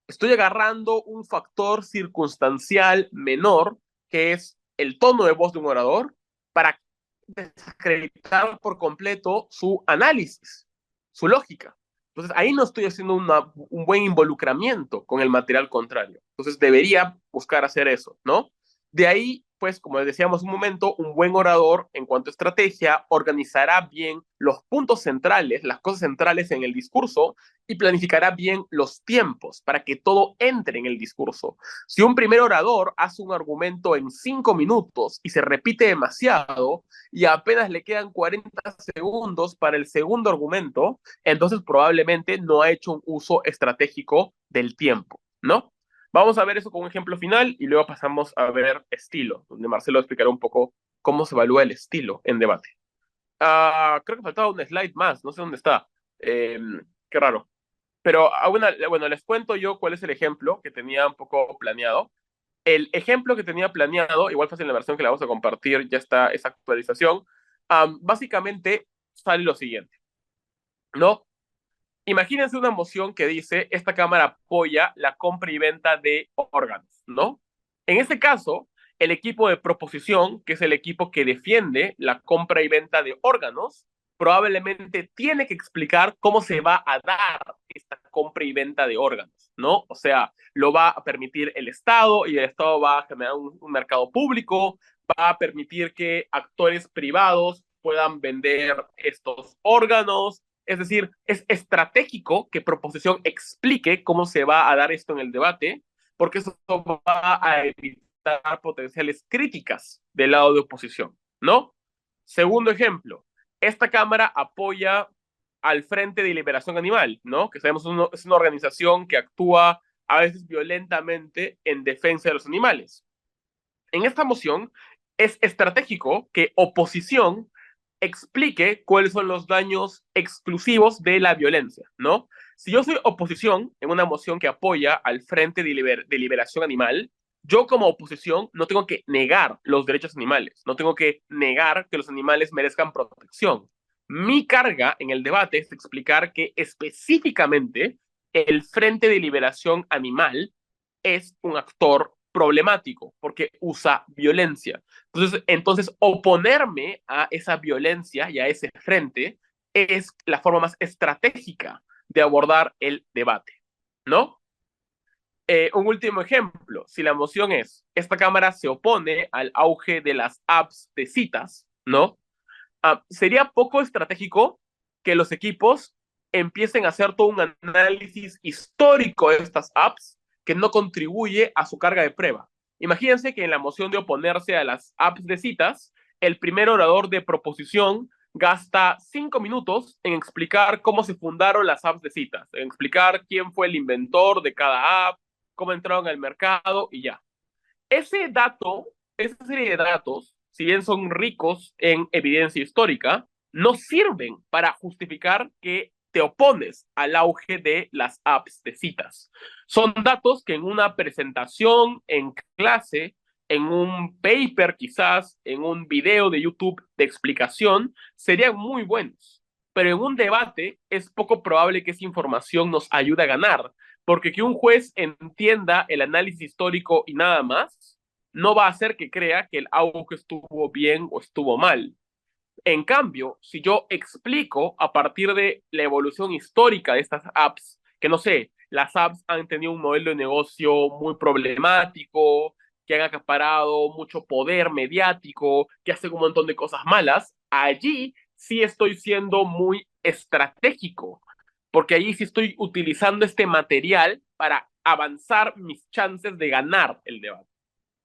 Estoy agarrando un factor circunstancial menor que es el tono de voz de un orador para desacreditar por completo su análisis, su lógica. Entonces ahí no estoy haciendo un buen involucramiento con el material contrario. Entonces debería buscar hacer eso, ¿no? De ahí pues, como decíamos un momento, un buen orador en cuanto a estrategia organizará bien los puntos centrales, las cosas centrales en el discurso y planificará bien los tiempos para que todo entre en el discurso. Si un primer orador hace un argumento en 5 minutos y se repite demasiado y apenas le quedan 40 segundos para el segundo argumento, entonces probablemente no ha hecho un uso estratégico del tiempo, ¿no? Vamos a ver eso con un ejemplo final y luego pasamos a ver estilo, donde Marcelo explicará un poco cómo se evalúa el estilo en debate. Creo que faltaba un slide más, no sé dónde está. Eh, Qué raro. Pero bueno, les cuento yo cuál es el ejemplo que tenía un poco planeado. El ejemplo que tenía planeado, igual fácil en la versión que la vamos a compartir, ya está esa actualización. Básicamente sale lo siguiente, ¿no? Imagínense una moción que dice, esta Cámara apoya la compra y venta de órganos, ¿no? En este caso, el equipo de proposición, que es el equipo que defiende la compra y venta de órganos, probablemente tiene que explicar cómo se va a dar esta compra y venta de órganos, ¿no? O sea, lo va a permitir el Estado y el Estado va a generar un mercado público, va a permitir que actores privados puedan vender estos órganos. Es decir, es estratégico que proposición explique cómo se va a dar esto en el debate, porque eso va a evitar potenciales críticas del lado de oposición, ¿no? Segundo ejemplo, esta Cámara apoya al Frente de Liberación Animal, ¿no? Que sabemos es una organización que actúa a veces violentamente en defensa de los animales. En esta moción es estratégico que oposición explique cuáles son los daños exclusivos de la violencia, ¿no? Si yo soy oposición en una moción que apoya al Frente de Liberación Animal, yo como oposición no tengo que negar los derechos animales, no tengo que negar que los animales merezcan protección. Mi carga en el debate es explicar que específicamente el Frente de Liberación Animal es un actor problemático porque usa violencia. Entonces, oponerme a esa violencia y a ese frente es la forma más estratégica de abordar el debate, ¿no? Un último ejemplo, si la moción es, esta Cámara se opone al auge de las apps de citas, ¿no? Sería poco estratégico que los equipos empiecen a hacer todo un análisis histórico de estas apps que no contribuye a su carga de prueba. Imagínense que en la moción de oponerse a las apps de citas, el primer orador de proposición gasta 5 minutos en explicar cómo se fundaron las apps de citas, en explicar quién fue el inventor de cada app, cómo entraron al mercado y ya. Ese dato, esa serie de datos, si bien son ricos en evidencia histórica, no sirven para justificar que te opones al auge de las apps de citas. Son datos que en una presentación, en clase, en un paper quizás, en un video de YouTube de explicación, serían muy buenos. Pero en un debate es poco probable que esa información nos ayude a ganar, porque que un juez entienda el análisis histórico y nada más, no va a hacer que crea que el auge estuvo bien o estuvo mal. En cambio, si yo explico a partir de la evolución histórica de estas apps, que no sé, las apps han tenido un modelo de negocio muy problemático, que han acaparado mucho poder mediático, que hacen un montón de cosas malas, allí sí estoy siendo muy estratégico, porque allí sí estoy utilizando este material para avanzar mis chances de ganar el debate.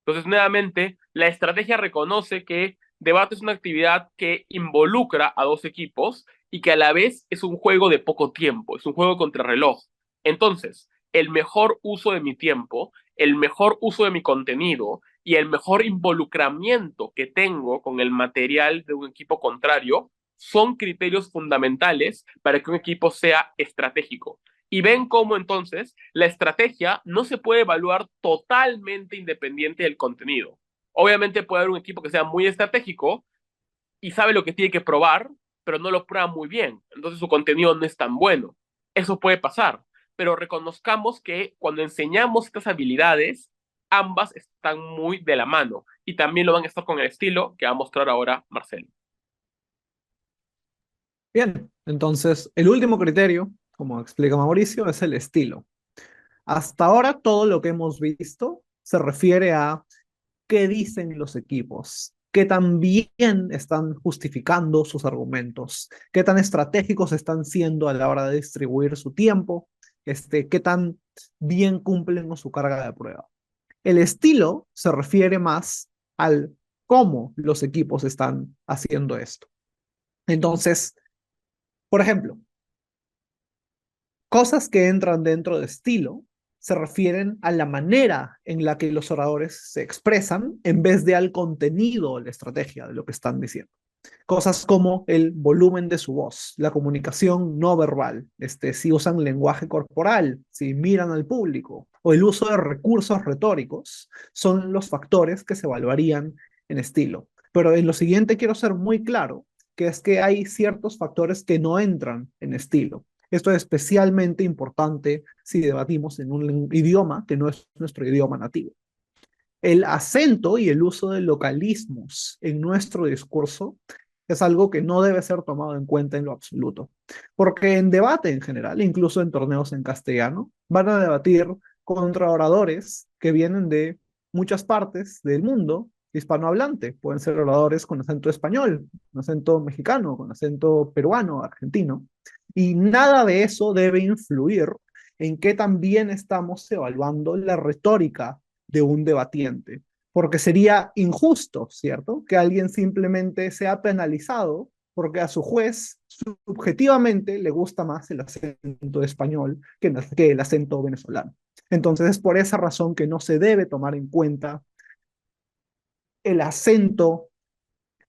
Entonces, nuevamente, la estrategia reconoce que debate es una actividad que involucra a dos equipos y que a la vez es un juego de poco tiempo, es un juego contra reloj. Entonces, el mejor uso de mi tiempo, el mejor uso de mi contenido y el mejor involucramiento que tengo con el material de un equipo contrario son criterios fundamentales para que un equipo sea estratégico. Y ven cómo entonces la estrategia no se puede evaluar totalmente independiente del contenido. Obviamente puede haber un equipo que sea muy estratégico y sabe lo que tiene que probar, pero no lo prueba muy bien. Entonces su contenido no es tan bueno. Eso puede pasar. Pero reconozcamos que cuando enseñamos estas habilidades, ambas están muy de la mano. Y también lo van a estar con el estilo que va a mostrar ahora Marcelo. Bien, entonces el último criterio, como explica Mauricio, es el estilo. Hasta ahora todo lo que hemos visto se refiere a qué dicen los equipos, qué tan bien están justificando sus argumentos, qué tan estratégicos están siendo a la hora de distribuir su tiempo, qué tan bien cumplen con su carga de prueba. El estilo se refiere más al cómo los equipos están haciendo esto. Entonces, por ejemplo, cosas que entran dentro de estilo se refieren a la manera en la que los oradores se expresan en vez de al contenido o la estrategia de lo que están diciendo. Cosas como el volumen de su voz, la comunicación no verbal, si usan lenguaje corporal, si miran al público o el uso de recursos retóricos son los factores que se evaluarían en estilo. Pero en lo siguiente quiero ser muy claro, que es que hay ciertos factores que no entran en estilo. Esto es especialmente importante si debatimos en un idioma que no es nuestro idioma nativo. El acento y el uso de localismos en nuestro discurso es algo que no debe ser tomado en cuenta en lo absoluto, porque en debate en general, incluso en torneos en castellano, van a debatir contra oradores que vienen de muchas partes del mundo hispanohablante. Pueden ser oradores con acento español, con acento mexicano, con acento peruano, argentino, y nada de eso debe influir en qué también estamos evaluando la retórica de un debatiente, porque sería injusto, ¿cierto? Que alguien simplemente sea penalizado porque a su juez subjetivamente le gusta más el acento español que el acento venezolano. Entonces es por esa razón que no se debe tomar en cuenta el acento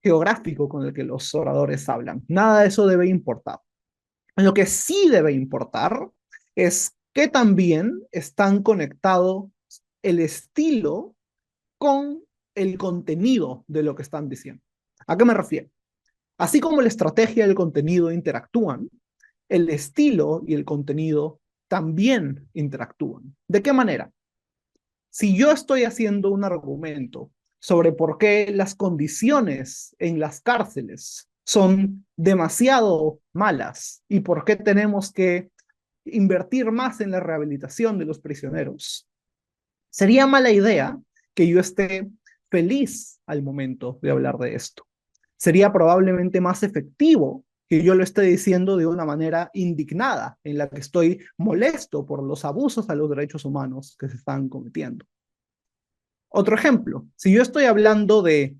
geográfico con el que los oradores hablan. Nada de eso debe importar. Lo que sí debe importar es que también están conectados el estilo con el contenido de lo que están diciendo. ¿A qué me refiero? Así como la estrategia y el contenido interactúan, el estilo y el contenido también interactúan. ¿De qué manera? Si yo estoy haciendo un argumento sobre por qué las condiciones en las cárceles son demasiado malas y por qué tenemos que invertir más en la rehabilitación de los prisioneros, sería mala idea que yo esté feliz al momento de hablar de esto. Sería probablemente más efectivo que yo lo esté diciendo de una manera indignada, en la que estoy molesto por los abusos a los derechos humanos que se están cometiendo. Otro ejemplo, si yo estoy hablando de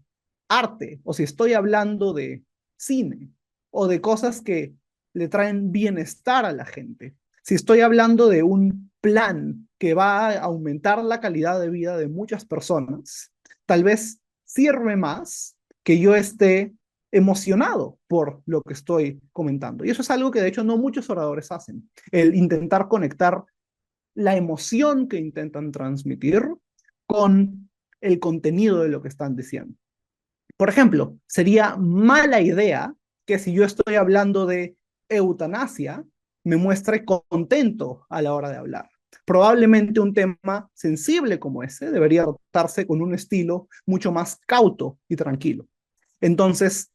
arte o si estoy hablando de cine o de cosas que le traen bienestar a la gente, si estoy hablando de un plan que va a aumentar la calidad de vida de muchas personas, tal vez sirve más que yo esté emocionado por lo que estoy comentando. Y eso es algo que de hecho no muchos oradores hacen, el intentar conectar la emoción que intentan transmitir con el contenido de lo que están diciendo. Por ejemplo, sería mala idea que si yo estoy hablando de eutanasia, me muestre contento a la hora de hablar. Probablemente un tema sensible como ese debería adoptarse con un estilo mucho más cauto y tranquilo. Entonces,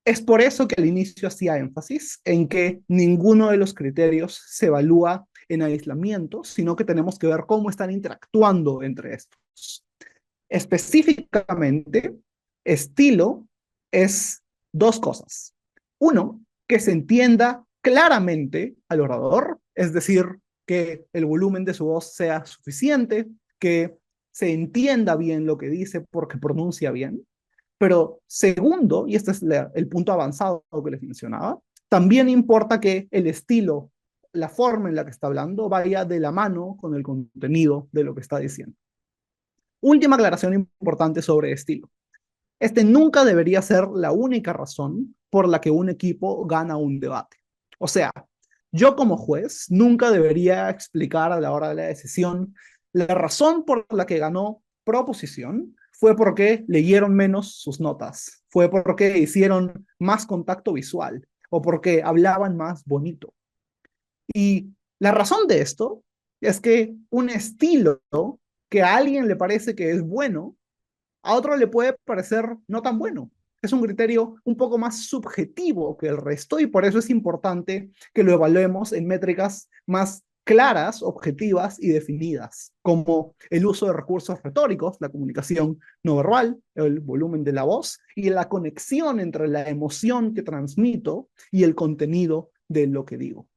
es por eso que al inicio hacía énfasis en que ninguno de los criterios se evalúa en aislamiento, sino que tenemos que ver cómo están interactuando entre estos. Específicamente, estilo es dos cosas. Uno, que se entienda claramente al orador, es decir, que el volumen de su voz sea suficiente, que se entienda bien lo que dice porque pronuncia bien. Pero segundo, y este es el punto avanzado que les mencionaba, también importa que el estilo, la forma en la que está hablando, vaya de la mano con el contenido de lo que está diciendo. Última aclaración importante sobre estilo. Este nunca debería ser la única razón por la que un equipo gana un debate. O sea, yo como juez nunca debería explicar a la hora de la decisión la razón por la que ganó proposición fue porque leyeron menos sus notas, fue porque hicieron más contacto visual o porque hablaban más bonito. Y la razón de esto es que un estilo que a alguien le parece que es bueno, a otro le puede parecer no tan bueno. Es un criterio un poco más subjetivo que el resto y por eso es importante que lo evaluemos en métricas más claras, objetivas y definidas, como el uso de recursos retóricos, la comunicación no verbal, el volumen de la voz y la conexión entre la emoción que transmito y el contenido de lo que digo.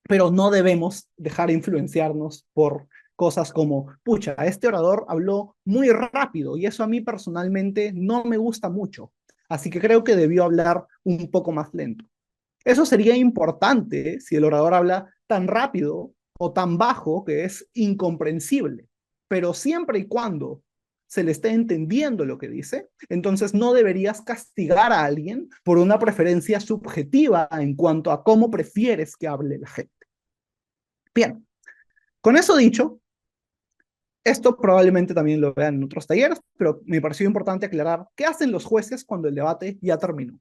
Pero no debemos dejar influenciarnos por cosas como, pucha, este orador habló muy rápido y eso a mí personalmente no me gusta mucho, así que creo que debió hablar un poco más lento. Eso sería importante si el orador habla tan rápido o tan bajo que es incomprensible, pero siempre y cuando se le esté entendiendo lo que dice, entonces no deberías castigar a alguien por una preferencia subjetiva en cuanto a cómo prefieres que hable la gente. Bien, con eso dicho, esto probablemente también lo vean en otros talleres, pero me pareció importante aclarar qué hacen los jueces cuando el debate ya terminó.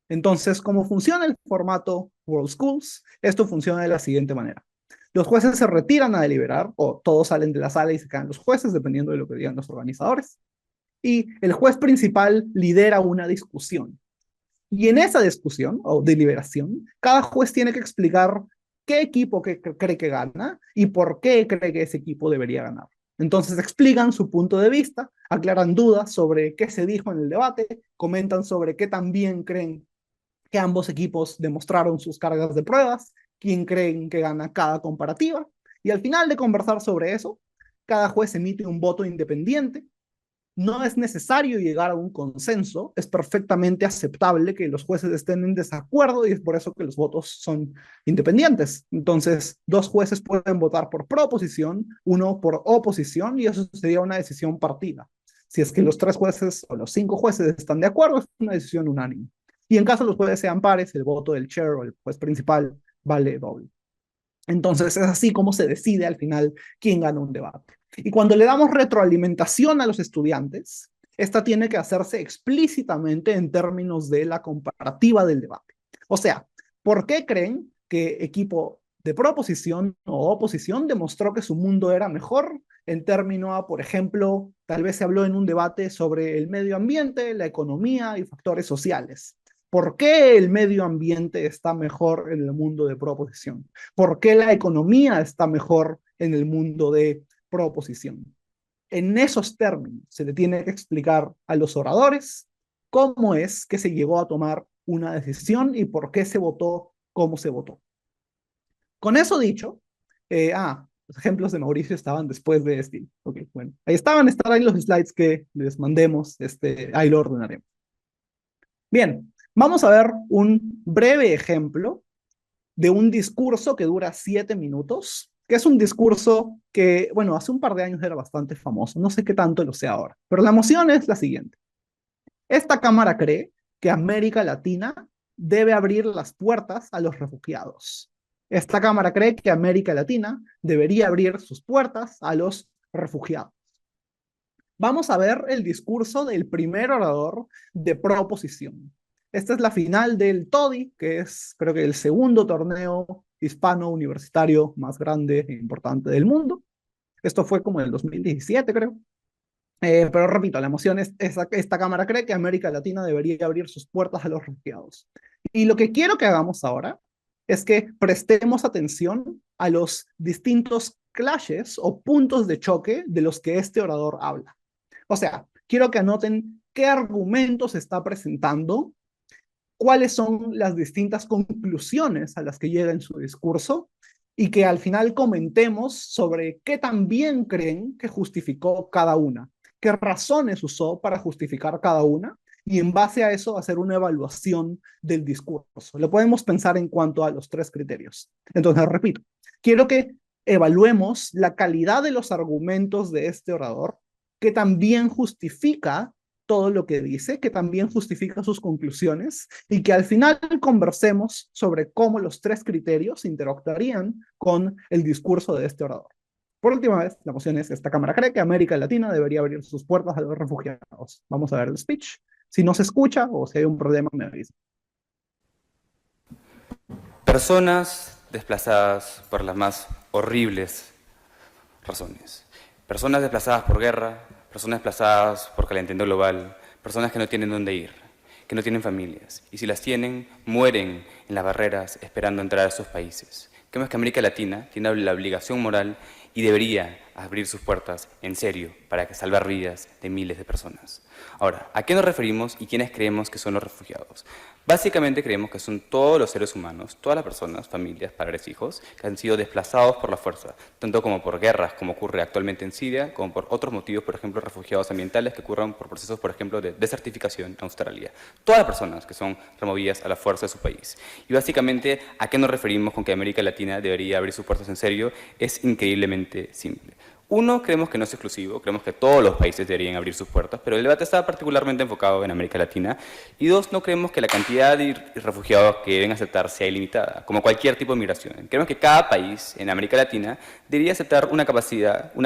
Entonces, ¿cómo funciona el formato World Schools? Esto funciona de la siguiente manera. Los jueces se retiran a deliberar, o todos salen de la sala y se quedan los jueces, dependiendo de lo que digan los organizadores. Y el juez principal lidera una discusión. Y en esa discusión o deliberación, cada juez tiene que explicar qué equipo cree que gana y por qué cree que ese equipo debería ganar. Entonces explican su punto de vista, aclaran dudas sobre qué se dijo en el debate, comentan sobre qué también creen que ambos equipos demostraron sus cargas de pruebas, quién creen que gana cada comparativa, y al final de conversar sobre eso, cada juez emite un voto independiente. No es necesario llegar a un consenso, es perfectamente aceptable que los jueces estén en desacuerdo y es por eso que los votos son independientes. Entonces, dos jueces pueden votar por proposición, uno por oposición y eso sería una decisión partida. Si es que los tres jueces o los cinco jueces están de acuerdo, es una decisión unánime. Y en caso los jueces sean pares, el voto del chair o el juez principal vale doble. Entonces es así como se decide al final quién gana un debate. Y cuando le damos retroalimentación a los estudiantes, esta tiene que hacerse explícitamente en términos de la comparativa del debate. O sea, ¿por qué creen que equipo de proposición o oposición demostró que su mundo era mejor en términos a, por ejemplo, tal vez se habló en un debate sobre el medio ambiente, la economía y factores sociales? ¿Por qué el medio ambiente está mejor en el mundo de proposición? ¿Por qué la economía está mejor en el mundo de proposición? En esos términos se le tiene que explicar a los oradores cómo es que se llegó a tomar una decisión y por qué se votó como se votó. Con eso dicho, los ejemplos de Mauricio estaban después de este. Ok, bueno, ahí estarán ahí los slides que les mandemos, ahí lo ordenaremos. Bien, vamos a ver un breve ejemplo de un discurso que dura 7 minutos, que es un discurso que, bueno, hace un par de años era bastante famoso, no sé qué tanto lo sé ahora, pero la moción es la siguiente. Esta Cámara cree que América Latina debe abrir las puertas a los refugiados. Esta Cámara cree que América Latina debería abrir sus puertas a los refugiados. Vamos a ver el discurso del primer orador de proposición. Esta es la final del TODI, que es creo que el segundo torneo hispano universitario más grande e importante del mundo. Esto fue como en el 2017, creo. Pero repito, la moción es esta Cámara cree que América Latina debería abrir sus puertas a los refugiados. Y lo que quiero que hagamos ahora es que prestemos atención a los distintos clashes o puntos de choque de los que este orador habla. O sea, quiero que anoten qué argumentos está presentando, cuáles son las distintas conclusiones a las que llega en su discurso y que al final comentemos sobre qué también creen que justificó cada una, qué razones usó para justificar cada una y en base a eso hacer una evaluación del discurso. Lo podemos pensar en cuanto a los 3 criterios. Entonces, repito, quiero que evaluemos la calidad de los argumentos de este orador, que también justifica todo lo que dice, que también justifica sus conclusiones y que al final conversemos sobre cómo los 3 criterios interactuarían con el discurso de este orador. Por última vez, la moción es: esta Cámara cree que América Latina debería abrir sus puertas a los refugiados. Vamos a ver el speech. Si no se escucha o si hay un problema, me avisa. Personas desplazadas por las más horribles razones. Personas desplazadas por guerra, personas desplazadas por calentamiento global, personas que no tienen dónde ir, que no tienen familias, y si las tienen, mueren en las barreras esperando entrar a sus países, Creemos que América Latina tiene la obligación moral y debería abrir sus puertas en serio para salvar vidas de miles de personas. Ahora, ¿a qué nos referimos y quiénes creemos que son los refugiados? Básicamente creemos que son todos los seres humanos, todas las personas, familias, padres, hijos, que han sido desplazados por la fuerza, tanto como por guerras, como ocurre actualmente en Siria, como por otros motivos, por ejemplo, refugiados ambientales que ocurran por procesos, por ejemplo, de desertificación en Australia. Todas las personas que son removidas a la fuerza de su país. Y básicamente, ¿a qué nos referimos con que América Latina debería abrir sus puertas en serio? Es increíblemente simple. Uno, creemos que no es exclusivo, creemos que todos los países deberían abrir sus puertas, pero el debate está particularmente enfocado en América Latina. Y dos, no creemos que la cantidad de refugiados que deben aceptar sea ilimitada, como cualquier tipo de migración. Creemos que cada país en América Latina debería aceptar una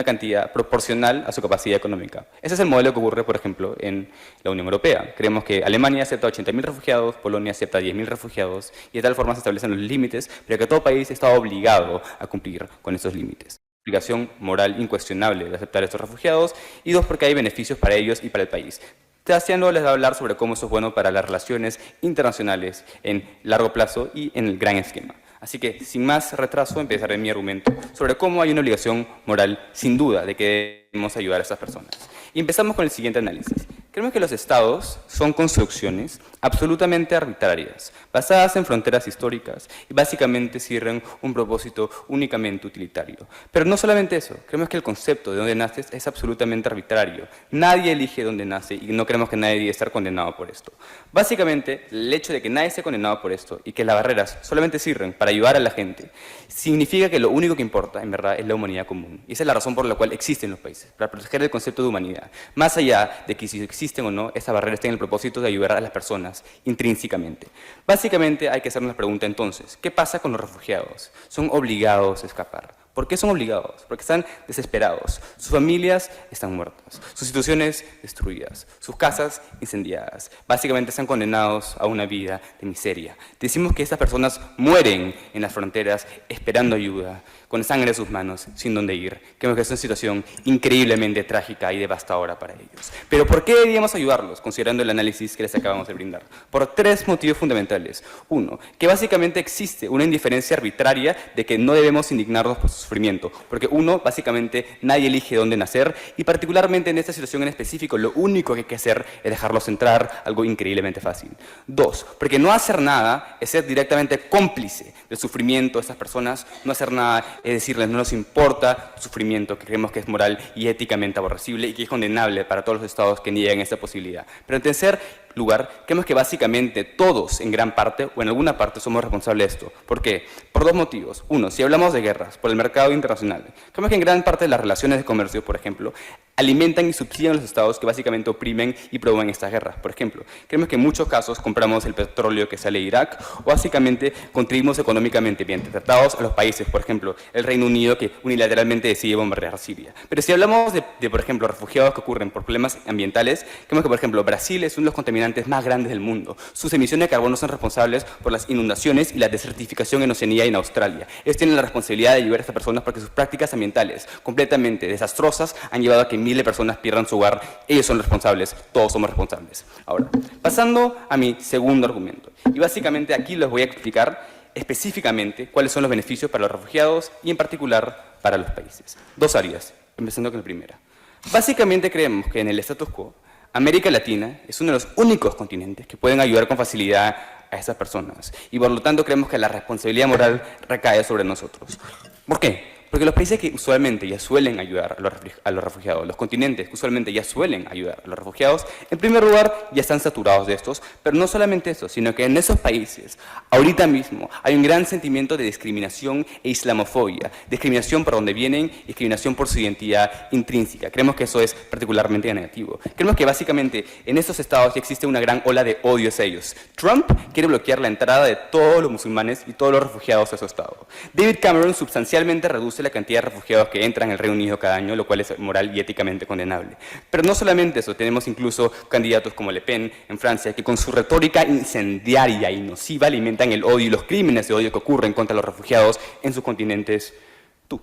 cantidad proporcional a su capacidad económica. Ese es el modelo que ocurre, por ejemplo, en la Unión Europea. Creemos que Alemania acepta 80.000 refugiados, Polonia acepta 10.000 refugiados, y de tal forma se establecen los límites, pero que todo país está obligado a cumplir con esos límites. Obligación moral incuestionable de aceptar a estos refugiados, y dos, porque hay beneficios para ellos y para el país. Sebastián les va a hablar sobre cómo eso es bueno para las relaciones internacionales en largo plazo y en el gran esquema. Así que, sin más retraso, empezaré mi argumento sobre cómo hay una obligación moral, sin duda, de que debemos ayudar a estas personas. Y empezamos con el siguiente análisis. Creemos que los estados son construcciones absolutamente arbitrarias, basadas en fronteras históricas y básicamente sirven un propósito únicamente utilitario. Pero no solamente eso, creemos que el concepto de dónde naces es absolutamente arbitrario. Nadie elige dónde nace y no creemos que nadie debe estar condenado por esto. Básicamente, el hecho de que nadie esté condenado por esto y que las barreras solamente sirven para ayudar a la gente, significa que lo único que importa, en verdad, es la humanidad común. Y esa es la razón por la cual existen los países, para proteger el concepto de humanidad. Más allá de que si existen o no, esa barrera está en el propósito de ayudar a las personas intrínsecamente. Básicamente hay que hacernos la pregunta entonces, ¿qué pasa con los refugiados? ¿Son obligados a escapar? ¿Por qué son obligados? Porque están desesperados. Sus familias están muertas, sus instituciones destruidas, sus casas incendiadas. Básicamente están condenados a una vida de miseria. Decimos que estas personas mueren en las fronteras esperando ayuda, con sangre en sus manos, sin dónde ir. Creo que es una situación increíblemente trágica y devastadora para ellos. Pero ¿por qué deberíamos ayudarlos, considerando el análisis que les acabamos de brindar? Por tres motivos fundamentales. Uno, que básicamente existe una indiferencia arbitraria de que no debemos indignarnos por su sufrimiento, porque uno, básicamente, nadie elige dónde nacer, y particularmente en esta situación en específico, lo único que hay que hacer es dejarlos entrar, algo increíblemente fácil. Dos, porque no hacer nada es ser directamente cómplice del sufrimiento de estas personas, no hacer nada es decirles no nos importa el sufrimiento, que creemos que es moral y éticamente aborrecible y que es condenable para todos los estados que niegan esta posibilidad. Pero en tercer lugar, creemos que básicamente todos en gran parte o en alguna parte somos responsables de esto. ¿Por qué? Por dos motivos. Uno, si hablamos de guerras, por el mercado internacional. Creemos que en gran parte de las relaciones de comercio, por ejemplo, alimentan y subsidian a los estados que básicamente oprimen y promueven estas guerras. Por ejemplo, creemos que en muchos casos compramos el petróleo que sale de Irak o básicamente contribuimos económicamente mediante tratados a los países, por ejemplo, el Reino Unido que unilateralmente decide bombardear Siria. Pero si hablamos de, por ejemplo, refugiados que ocurren por problemas ambientales, creemos que, por ejemplo, Brasil es uno de los contaminantes más grandes del mundo. Sus emisiones de carbono son responsables por las inundaciones y la desertificación en Oceanía y en Australia. Ellos tienen la responsabilidad de ayudar a estas personas porque sus prácticas ambientales completamente desastrosas han llevado a que miles de personas pierdan su hogar. Ellos son responsables, todos somos responsables. Ahora, pasando a mi segundo argumento. Y básicamente aquí les voy a explicar específicamente cuáles son los beneficios para los refugiados y en particular para los países. Dos áreas, empezando con la primera. Básicamente creemos que en el status quo, América Latina es uno de los únicos continentes que pueden ayudar con facilidad a esas personas y por lo tanto creemos que la responsabilidad moral recae sobre nosotros. ¿Por qué? Porque los países que usualmente ya suelen ayudar a los refugiados, los continentes que usualmente ya suelen ayudar a los refugiados, en primer lugar ya están saturados de estos, pero no solamente eso, sino que en esos países, ahorita mismo, hay un gran sentimiento de discriminación e islamofobia, discriminación por donde vienen, discriminación por su identidad intrínseca. Creemos que eso es particularmente negativo. Creemos que básicamente en estos estados ya existe una gran ola de odio hacia ellos. Trump quiere bloquear la entrada de todos los musulmanes y todos los refugiados a su estado. David Cameron sustancialmente reduce la cantidad de refugiados que entran en el Reino Unido cada año, lo cual es moral y éticamente condenable. Pero no solamente eso, tenemos incluso candidatos como Le Pen en Francia, que con su retórica incendiaria y nociva alimentan el odio y los crímenes de odio que ocurren contra los refugiados en sus continentes. Tú.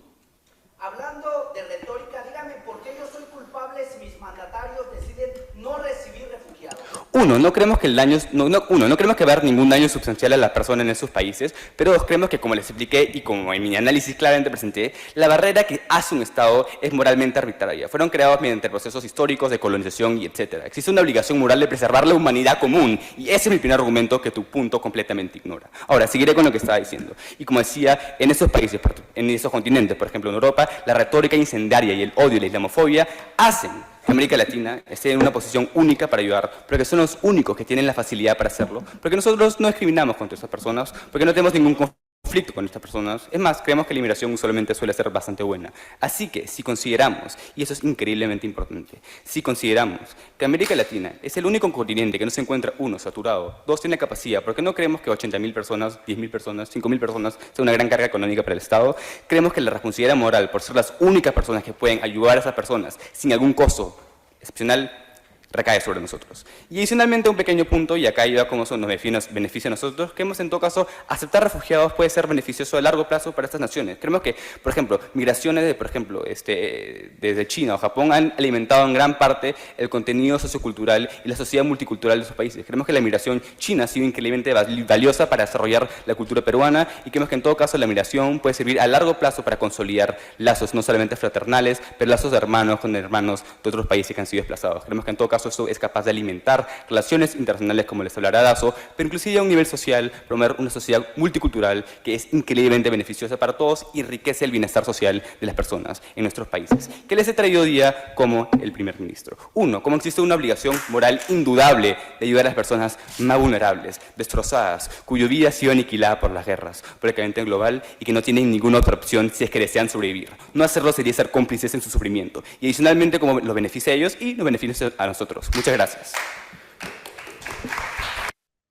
Hablando de retórica, dígame por qué yo soy culpable si mis mandatarios deciden no recibir refugiados. Uno, no creemos que el daño, no creemos que va a haber ningún daño sustancial a las personas en esos países, pero dos, creemos que, como les expliqué y como en mi análisis claramente presenté, la barrera que hace un Estado es moralmente arbitraria. Fueron creados mediante procesos históricos de colonización y etcétera. Existe una obligación moral de preservar la humanidad común, y ese es mi primer argumento que tu punto completamente ignora. Ahora, seguiré con lo que estaba diciendo. Y como decía, en esos países, en esos continentes, por ejemplo en Europa, la retórica incendiaria y el odio y la islamofobia hacen que América Latina esté en una posición única para ayudar, porque son los únicos que tienen la facilidad para hacerlo, porque nosotros no discriminamos contra estas personas, porque no tenemos ningún conflicto con estas personas. Es más, creemos que la inmigración usualmente suele ser bastante buena. Así que, si consideramos, y eso es increíblemente importante, si consideramos que América Latina es el único continente que no se encuentra, uno, saturado, dos, tiene capacidad, porque no creemos que 80.000 personas, 10.000 personas, 5.000 personas sea una gran carga económica para el Estado, creemos que la responsabilidad moral, por ser las únicas personas que pueden ayudar a esas personas sin algún costo excepcional, recae sobre nosotros. Y adicionalmente un pequeño punto, y acá iba cómo eso nos beneficia a nosotros, creemos en todo caso aceptar refugiados puede ser beneficioso a largo plazo para estas naciones. Creemos que, por ejemplo, migraciones de, por ejemplo, desde China o Japón han alimentado en gran parte el contenido sociocultural y la sociedad multicultural de esos países. Creemos que la migración china ha sido increíblemente valiosa para desarrollar la cultura peruana, y creemos que en todo caso la migración puede servir a largo plazo para consolidar lazos no solamente fraternales, pero lazos de hermanos con hermanos de otros países que han sido desplazados. Creemos que en todo caso eso es capaz de alimentar relaciones internacionales, como les hablará Dazo, pero inclusive a un nivel social, promover una sociedad multicultural que es increíblemente beneficiosa para todos y enriquece el bienestar social de las personas en nuestros países. ¿Qué les he traído hoy día como el primer ministro? Uno, cómo existe una obligación moral indudable de ayudar a las personas más vulnerables, destrozadas, cuya vida ha sido aniquilada por las guerras, por el calentamiento global, y que no tienen ninguna otra opción si es que desean sobrevivir. No hacerlo sería ser cómplices en su sufrimiento. Y adicionalmente, cómo los beneficia a ellos y nos beneficia a nosotros. Muchas gracias.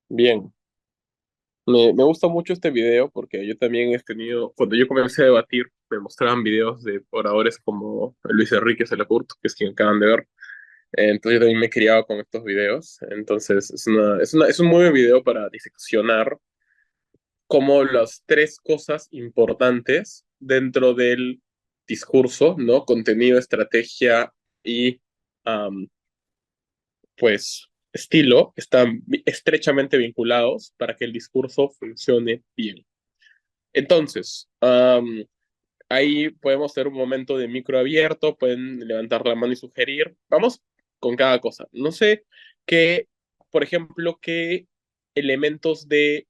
Bien. Me gusta mucho este video porque yo también he tenido, cuando yo comencé a debatir, me mostraban videos de oradores como Luis Enrique Selacurt, que es quien acaban de ver. Entonces yo también me criaba con estos videos. Entonces es un muy buen video para diseccionar como las tres cosas importantes dentro del discurso, ¿no? Contenido, estrategia y pues estilo están estrechamente vinculados para que el discurso funcione bien. Entonces, ahí podemos tener un momento de micro abierto, pueden levantar la mano y sugerir. Vamos con cada cosa. No sé qué, por ejemplo, qué elementos de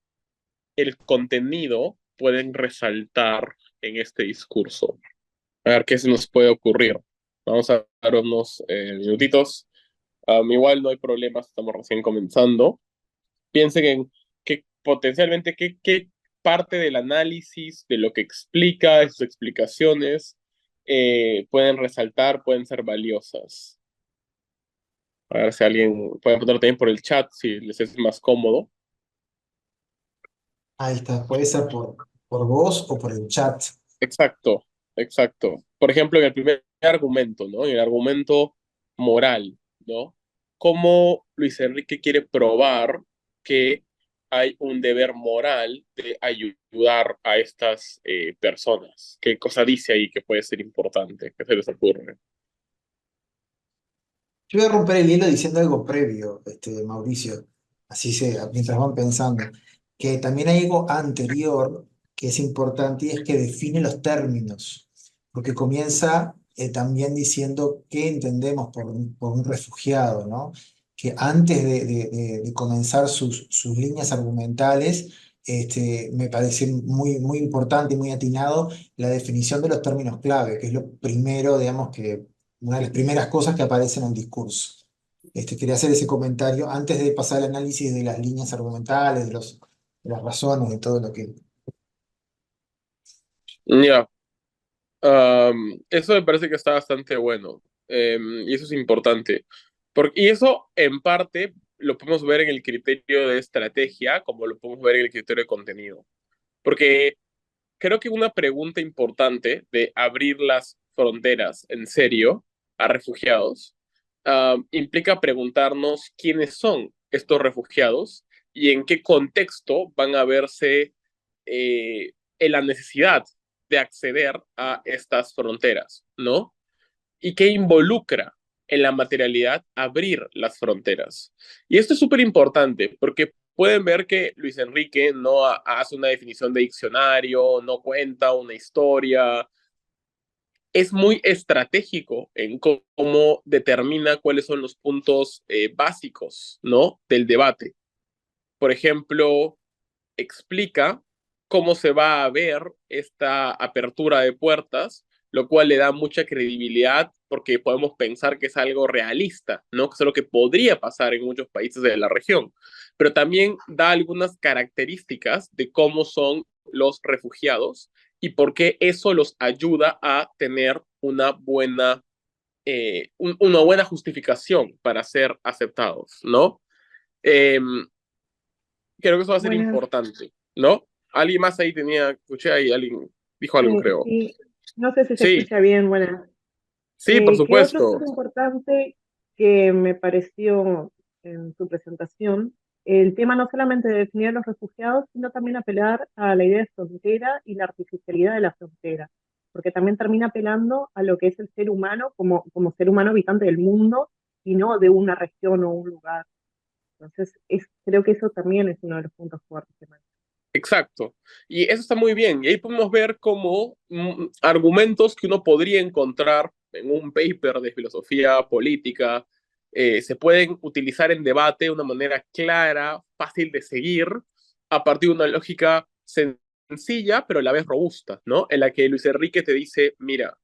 el contenido pueden resaltar en este discurso. A ver qué se nos puede ocurrir. Vamos a dar unos minutitos. Igual no hay problemas, estamos recién comenzando. Piensen en qué potencialmente qué parte del análisis, de lo que explica, de sus explicaciones, pueden resaltar, pueden ser valiosas. A ver si alguien puede poner también por el chat si les es más cómodo. Ahí está, puede ser por voz o por el chat. Exacto, exacto. Por ejemplo, en el primer argumento, ¿no? En el argumento moral, ¿no? ¿Cómo Luis Enrique quiere probar que hay un deber moral de ayudar a estas personas? ¿Qué cosa dice ahí que puede ser importante? ¿Qué se les ocurre? Yo voy a romper el hielo diciendo algo previo, Mauricio, mientras van pensando, que también hay algo anterior que es importante y es que define los términos, porque comienza también diciendo qué entendemos por un refugiado, ¿no? Que antes de comenzar sus líneas argumentales, me parece muy importante y muy atinado la definición de los términos clave, que es lo primero, digamos, una de las primeras cosas que aparece en el discurso. Quería hacer ese comentario antes de pasar al análisis de las líneas argumentales, de las razones, de todo lo que... Ya, eso me parece que está bastante bueno, y eso es importante. Y eso en parte lo podemos ver en el criterio de estrategia, como lo podemos ver en el criterio de contenido. Porque creo que una pregunta importante de abrir las fronteras en serio a refugiados implica preguntarnos quiénes son estos refugiados y en qué contexto van a verse en la necesidad de acceder a estas fronteras, ¿no? Y qué involucra en la materialidad abrir las fronteras. Y esto es súper importante porque pueden ver que Luis Enrique no hace una definición de diccionario, no cuenta una historia, es muy estratégico en cómo determina cuáles son los puntos básicos, ¿no? Del debate. Por ejemplo, explica cómo se va a ver esta apertura de puertas, lo cual le da mucha credibilidad porque podemos pensar que es algo realista, ¿no? Que es lo que podría pasar en muchos países de la región. Pero también da algunas características de cómo son los refugiados y por qué eso los ayuda a tener una buena justificación para ser aceptados, ¿no? Eh, Creo que eso va a ser Buenas, importante, ¿no? Alguien más ahí escuché ahí, alguien dijo algo, creo. sí, no sé si se Sí, escucha bien, buenas. sí, por Que otro punto supuesto. importante que me pareció en su presentación, el tema no solamente de definir a los refugiados, sino también apelar a la idea de frontera y la artificialidad de la frontera, porque también termina apelando a lo que es el ser humano como ser humano habitante del mundo y no de una región o un lugar. Entonces, creo que eso también es uno de los puntos fuertes que maneja. Exacto. Y eso está muy bien. Y ahí podemos ver cómo argumentos que uno podría encontrar en un paper de filosofía política se pueden utilizar en debate de una manera clara, fácil de seguir, a partir de una lógica sencilla, pero a la vez robusta, ¿no? En la que Luis Enrique te dice, mira,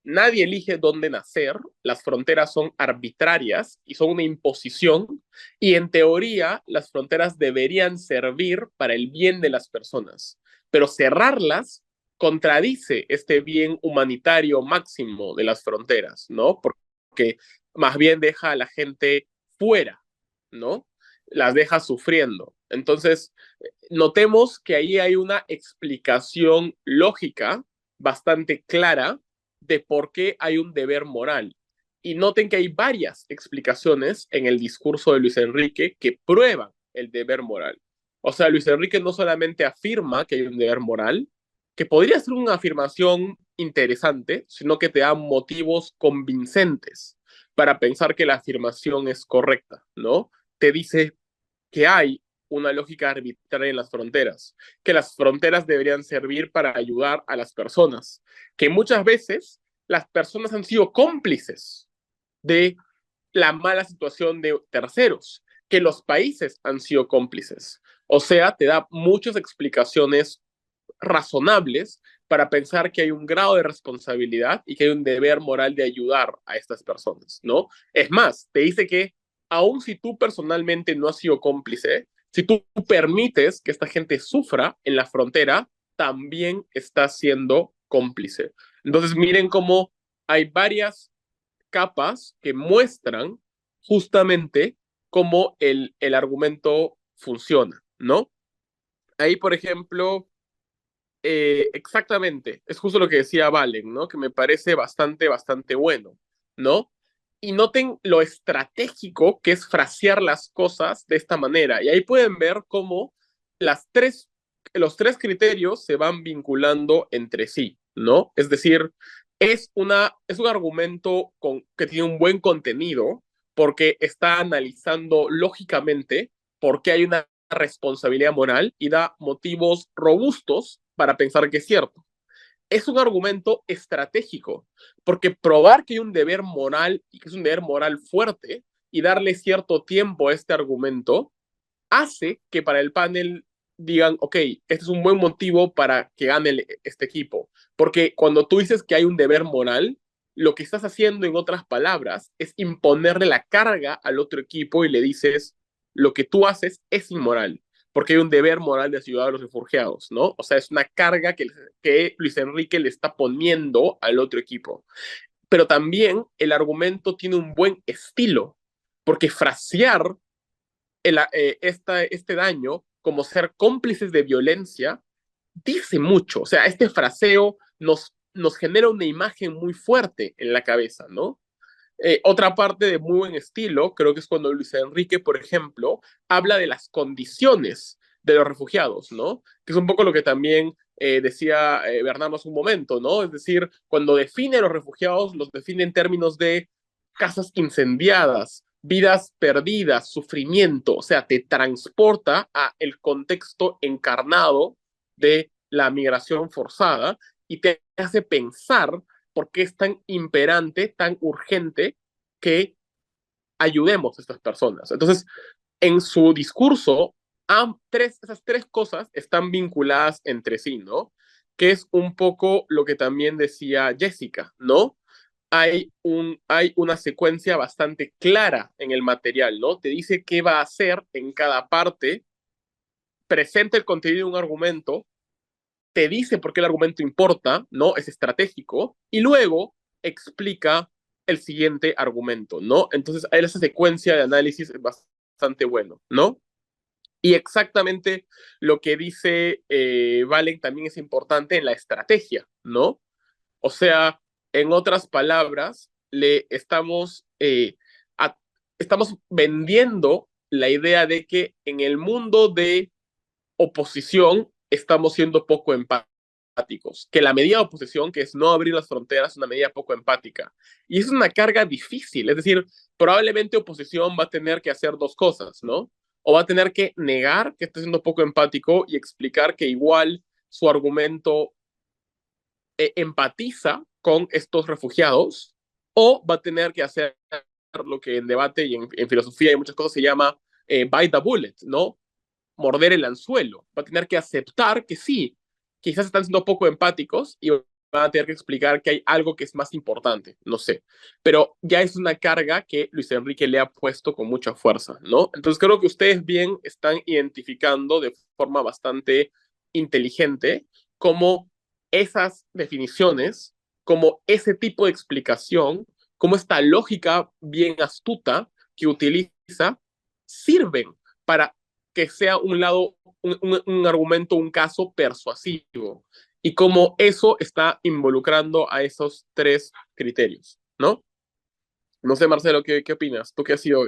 nadie elige dónde nacer, las fronteras son arbitrarias y son una imposición, y en teoría las fronteras deberían servir para el bien de las personas, pero cerrarlas contradice este bien humanitario máximo de las fronteras, ¿no? Porque más bien deja a la gente fuera, ¿no? Las deja sufriendo. Entonces, notemos que ahí hay una explicación lógica bastante clara de por qué hay un deber moral. Y noten que hay varias explicaciones en el discurso de Luis Enrique que prueban el deber moral. O sea, Luis Enrique no solamente afirma que hay un deber moral, que podría ser una afirmación interesante, sino que te da motivos convincentes para pensar que la afirmación es correcta, ¿no? Te dice que hay una lógica arbitraria en las fronteras, que las fronteras deberían servir para ayudar a las personas, que muchas veces las personas han sido cómplices de la mala situación de terceros, que los países han sido cómplices. O sea, te da muchas explicaciones razonables para pensar que hay un grado de responsabilidad y que hay un deber moral de ayudar a estas personas, ¿no? Es más, te dice que aun si tú personalmente no has sido cómplice, si tú permites que esta gente sufra en la frontera, también estás siendo cómplice. Entonces, miren cómo hay varias capas que muestran justamente cómo el argumento funciona, ¿no? Ahí, por ejemplo, exactamente, es justo lo que decía Valen, ¿no? Que me parece bastante, bastante bueno, ¿no? Y noten lo estratégico que es frasear las cosas de esta manera. Y ahí pueden ver cómo los tres criterios se van vinculando entre sí, ¿no? Es decir, es un argumento que tiene un buen contenido porque está analizando lógicamente por qué hay una responsabilidad moral y da motivos robustos para pensar que es cierto. Es un argumento estratégico, porque probar que hay un deber moral y que es un deber moral fuerte y darle cierto tiempo a este argumento hace que para el panel digan, ok, este es un buen motivo para que gane este equipo. Porque cuando tú dices que hay un deber moral, lo que estás haciendo, en otras palabras, es imponerle la carga al otro equipo y le dices, lo que tú haces es inmoral, porque hay un deber moral de ayudar a los refugiados, ¿no? O sea, es una carga que Luis Enrique le está poniendo al otro equipo. Pero también el argumento tiene un buen estilo, porque frasear este daño como ser cómplices de violencia dice mucho. O sea, este fraseo nos genera una imagen muy fuerte en la cabeza, ¿no? Otra parte de muy buen estilo, creo que es cuando Luis Enrique, por ejemplo, habla de las condiciones de los refugiados, ¿no? Que es un poco lo que también decía Bernardo hace un momento, ¿no? Es decir, cuando define a los refugiados, los define en términos de casas incendiadas, vidas perdidas, sufrimiento, o sea, te transporta a el contexto encarnado de la migración forzada y te hace pensar por qué es tan imperante, tan urgente que ayudemos a estas personas. Entonces, en su discurso, esas tres cosas están vinculadas entre sí, ¿no? Que es un poco lo que también decía Jessica, ¿no? Hay una secuencia bastante clara en el material, ¿no? Te dice qué va a hacer en cada parte, presenta el contenido de un argumento, te dice por qué el argumento importa, ¿no? Es estratégico, y luego explica el siguiente argumento, ¿no? Entonces, esa secuencia de análisis es bastante bueno, ¿no? Y exactamente lo que dice Valen también es importante en la estrategia, ¿no? O sea, en otras palabras, le estamos vendiendo la idea de que en el mundo de oposición estamos siendo poco empáticos, que la medida de oposición, que es no abrir las fronteras, es una medida poco empática. Y es una carga difícil, es decir, probablemente oposición va a tener que hacer dos cosas, ¿no? O va a tener que negar que está siendo poco empático y explicar que igual su argumento empatiza con estos refugiados, o va a tener que hacer lo que en debate y en filosofía y muchas cosas se llama bite the bullet, ¿no? Morder el anzuelo. Va a tener que aceptar que sí, quizás están siendo poco empáticos y van a tener que explicar que hay algo que es más importante, no sé. Pero ya es una carga que Luis Enrique le ha puesto con mucha fuerza, ¿no? Entonces creo que ustedes bien están identificando de forma bastante inteligente cómo esas definiciones, como ese tipo de explicación, como esta lógica bien astuta que utiliza, sirven para que sea un argumento, un caso persuasivo. Y como eso está involucrando a esos tres criterios, ¿no? No sé, Marcelo, ¿qué opinas? Tú que has sido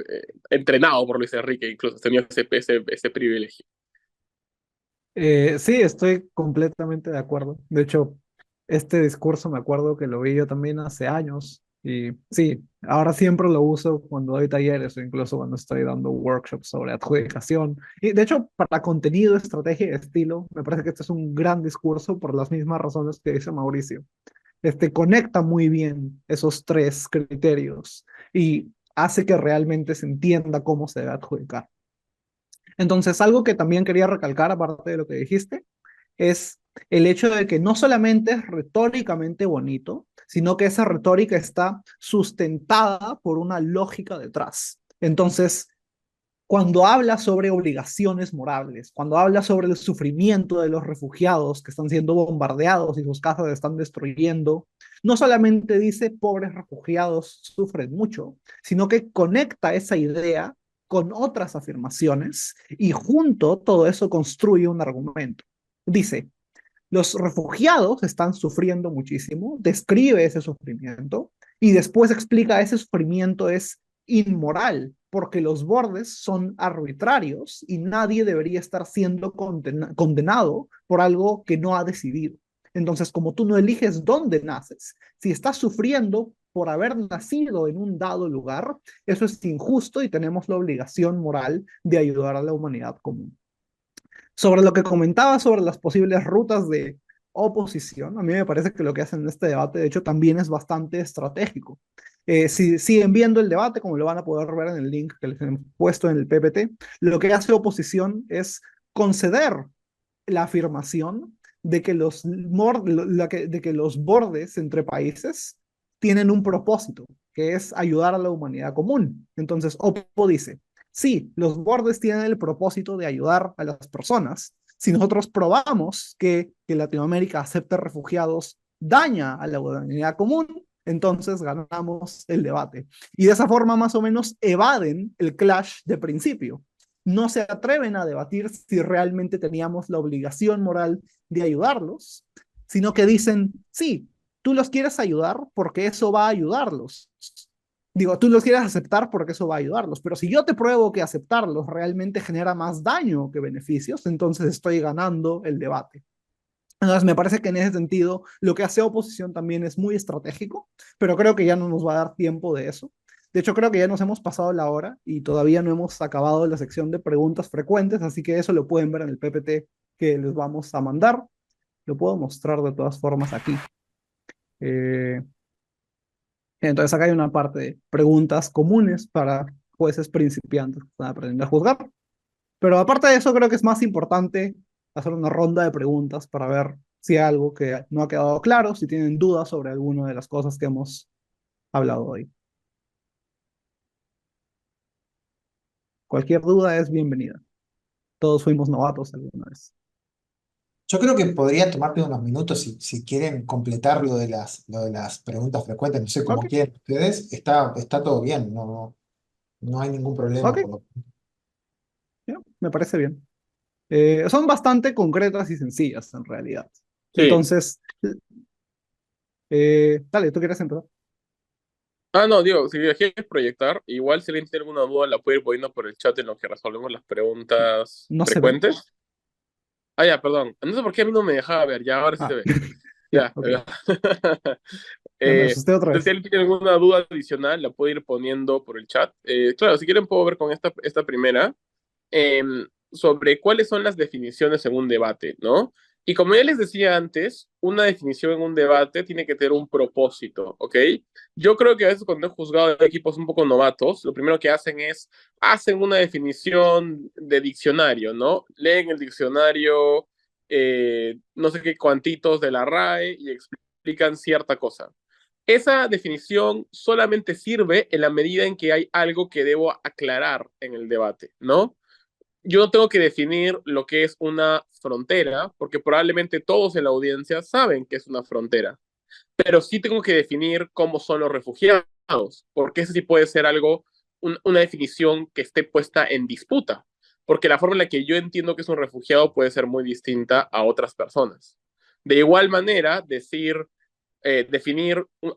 entrenado por Luis Enrique, incluso has tenido ese privilegio. Sí, estoy completamente de acuerdo. De hecho, este discurso me acuerdo que lo vi yo también hace años y sí, ahora siempre lo uso cuando doy talleres o incluso cuando estoy dando workshops sobre adjudicación. Y de hecho, para contenido, estrategia y estilo, me parece que este es un gran discurso por las mismas razones que dice Mauricio. Conecta muy bien esos tres criterios y hace que realmente se entienda cómo se debe adjudicar. Entonces, algo que también quería recalcar, aparte de lo que dijiste, es el hecho de que no solamente es retóricamente bonito, sino que esa retórica está sustentada por una lógica detrás. Entonces, cuando habla sobre obligaciones morales, cuando habla sobre el sufrimiento de los refugiados que están siendo bombardeados y sus casas se están destruyendo, no solamente dice pobres refugiados sufren mucho, sino que conecta esa idea con otras afirmaciones y junto todo eso construye un argumento. Dice, los refugiados están sufriendo muchísimo, describe ese sufrimiento y después explica ese sufrimiento es inmoral porque los bordes son arbitrarios y nadie debería estar siendo condenado por algo que no ha decidido. Entonces, como tú no eliges dónde naces, si estás sufriendo por haber nacido en un dado lugar, eso es injusto y tenemos la obligación moral de ayudar a la humanidad común. Sobre lo que comentaba sobre las posibles rutas de oposición, a mí me parece que lo que hacen en este debate, de hecho, también es bastante estratégico. Si siguen viendo el debate, como lo van a poder ver en el link que les he puesto en el PPT, lo que hace oposición es conceder la afirmación de que de que los bordes entre países tienen un propósito, que es ayudar a la humanidad común. Entonces, Oppo dice, sí, los bordes tienen el propósito de ayudar a las personas. Si nosotros probamos que Latinoamérica acepte refugiados daña a la humanidad común, entonces ganamos el debate. Y de esa forma más o menos evaden el clash de principio. No se atreven a debatir si realmente teníamos la obligación moral de ayudarlos, sino que dicen, sí, tú los quieres ayudar porque eso va a ayudarlos. Digo, tú los quieres aceptar porque eso va a ayudarlos, pero si yo te pruebo que aceptarlos realmente genera más daño que beneficios, entonces estoy ganando el debate. Entonces, me parece que en ese sentido, lo que hace oposición también es muy estratégico, pero creo que ya no nos va a dar tiempo de eso. De hecho, creo que ya nos hemos pasado la hora y todavía no hemos acabado la sección de preguntas frecuentes, así que eso lo pueden ver en el PPT que les vamos a mandar. Lo puedo mostrar de todas formas aquí. Eh, entonces acá hay una parte de preguntas comunes para jueces principiantes que están aprendiendo a juzgar. Pero aparte de eso, creo que es más importante hacer una ronda de preguntas para ver si hay algo que no ha quedado claro, si tienen dudas sobre alguna de las cosas que hemos hablado hoy. Cualquier duda es bienvenida. Todos fuimos novatos alguna vez. Yo creo que podría tomarte unos minutos si quieren completar lo de las preguntas frecuentes, no sé cómo Ok, quieren ustedes, está todo bien, no hay ningún problema ok, ya, me parece bien. Son bastante concretas y sencillas en realidad. Sí. Entonces, dale, ¿tú quieres empezar? Ah, no, digo, si la quieres proyectar, igual si alguien tiene alguna duda la puede ir poniendo por el chat en lo que resolvemos las preguntas No se ve. frecuentes. Ah, ya, perdón. No sé por qué a mí no me dejaba ver, ya, ahora sí se Ah, ve. ya, Ya, ok. ya. Ya me asusté otra Entonces, si vez. alguien tiene alguna duda adicional, la puede ir poniendo por el chat. Claro, si quieren puedo ver con esta primera, sobre cuáles son las definiciones en un debate, ¿no? Y como ya les decía antes, una definición en un debate tiene que tener un propósito, ¿ok? Yo creo que a veces cuando he juzgado a equipos un poco novatos, lo primero que hacen es, hacen una definición de diccionario, ¿no? Leen el diccionario, no sé qué cuantitos de la RAE y explican cierta cosa. Esa definición solamente sirve en la medida en que hay algo que debo aclarar en el debate, ¿no? Yo no tengo que definir lo que es una frontera, porque probablemente todos en la audiencia saben que es una frontera, pero sí tengo que definir cómo son los refugiados, porque eso sí puede ser algo, una definición que esté puesta en disputa, porque la forma en la que yo entiendo que es un refugiado puede ser muy distinta a otras personas. De igual manera, definir,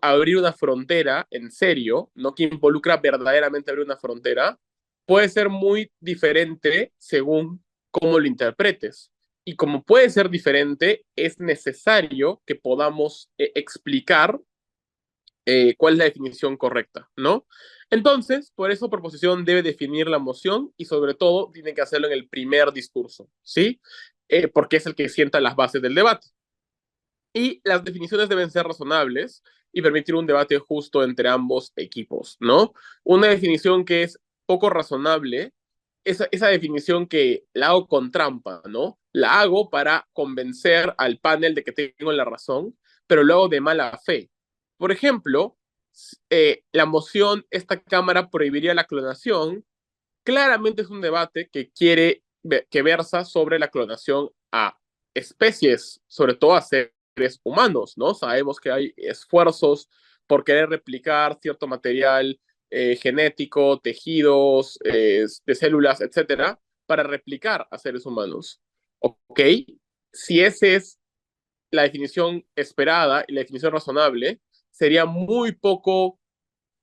abrir una frontera en serio, ¿no? Que involucra verdaderamente abrir una frontera, puede ser muy diferente según cómo lo interpretes. Y como puede ser diferente, es necesario que podamos explicar cuál es la definición correcta, ¿no? Entonces, por eso proposición debe definir la moción y sobre todo tiene que hacerlo en el primer discurso, ¿sí? Porque es el que sienta las bases del debate. Y las definiciones deben ser razonables y permitir un debate justo entre ambos equipos, ¿no? Una definición que es poco razonable, esa definición que la hago con trampa, ¿no? La hago para convencer al panel de que tengo la razón, pero lo hago de mala fe. Por ejemplo, la moción, esta Cámara prohibiría la clonación, claramente es un debate que quiere, que versa sobre la clonación a especies, sobre todo a seres humanos, ¿no? Sabemos que hay esfuerzos por querer replicar cierto material genético, tejidos, de células, etcétera, para replicar a seres humanos. ¿Ok? Si esa es la definición esperada y la definición razonable, sería muy poco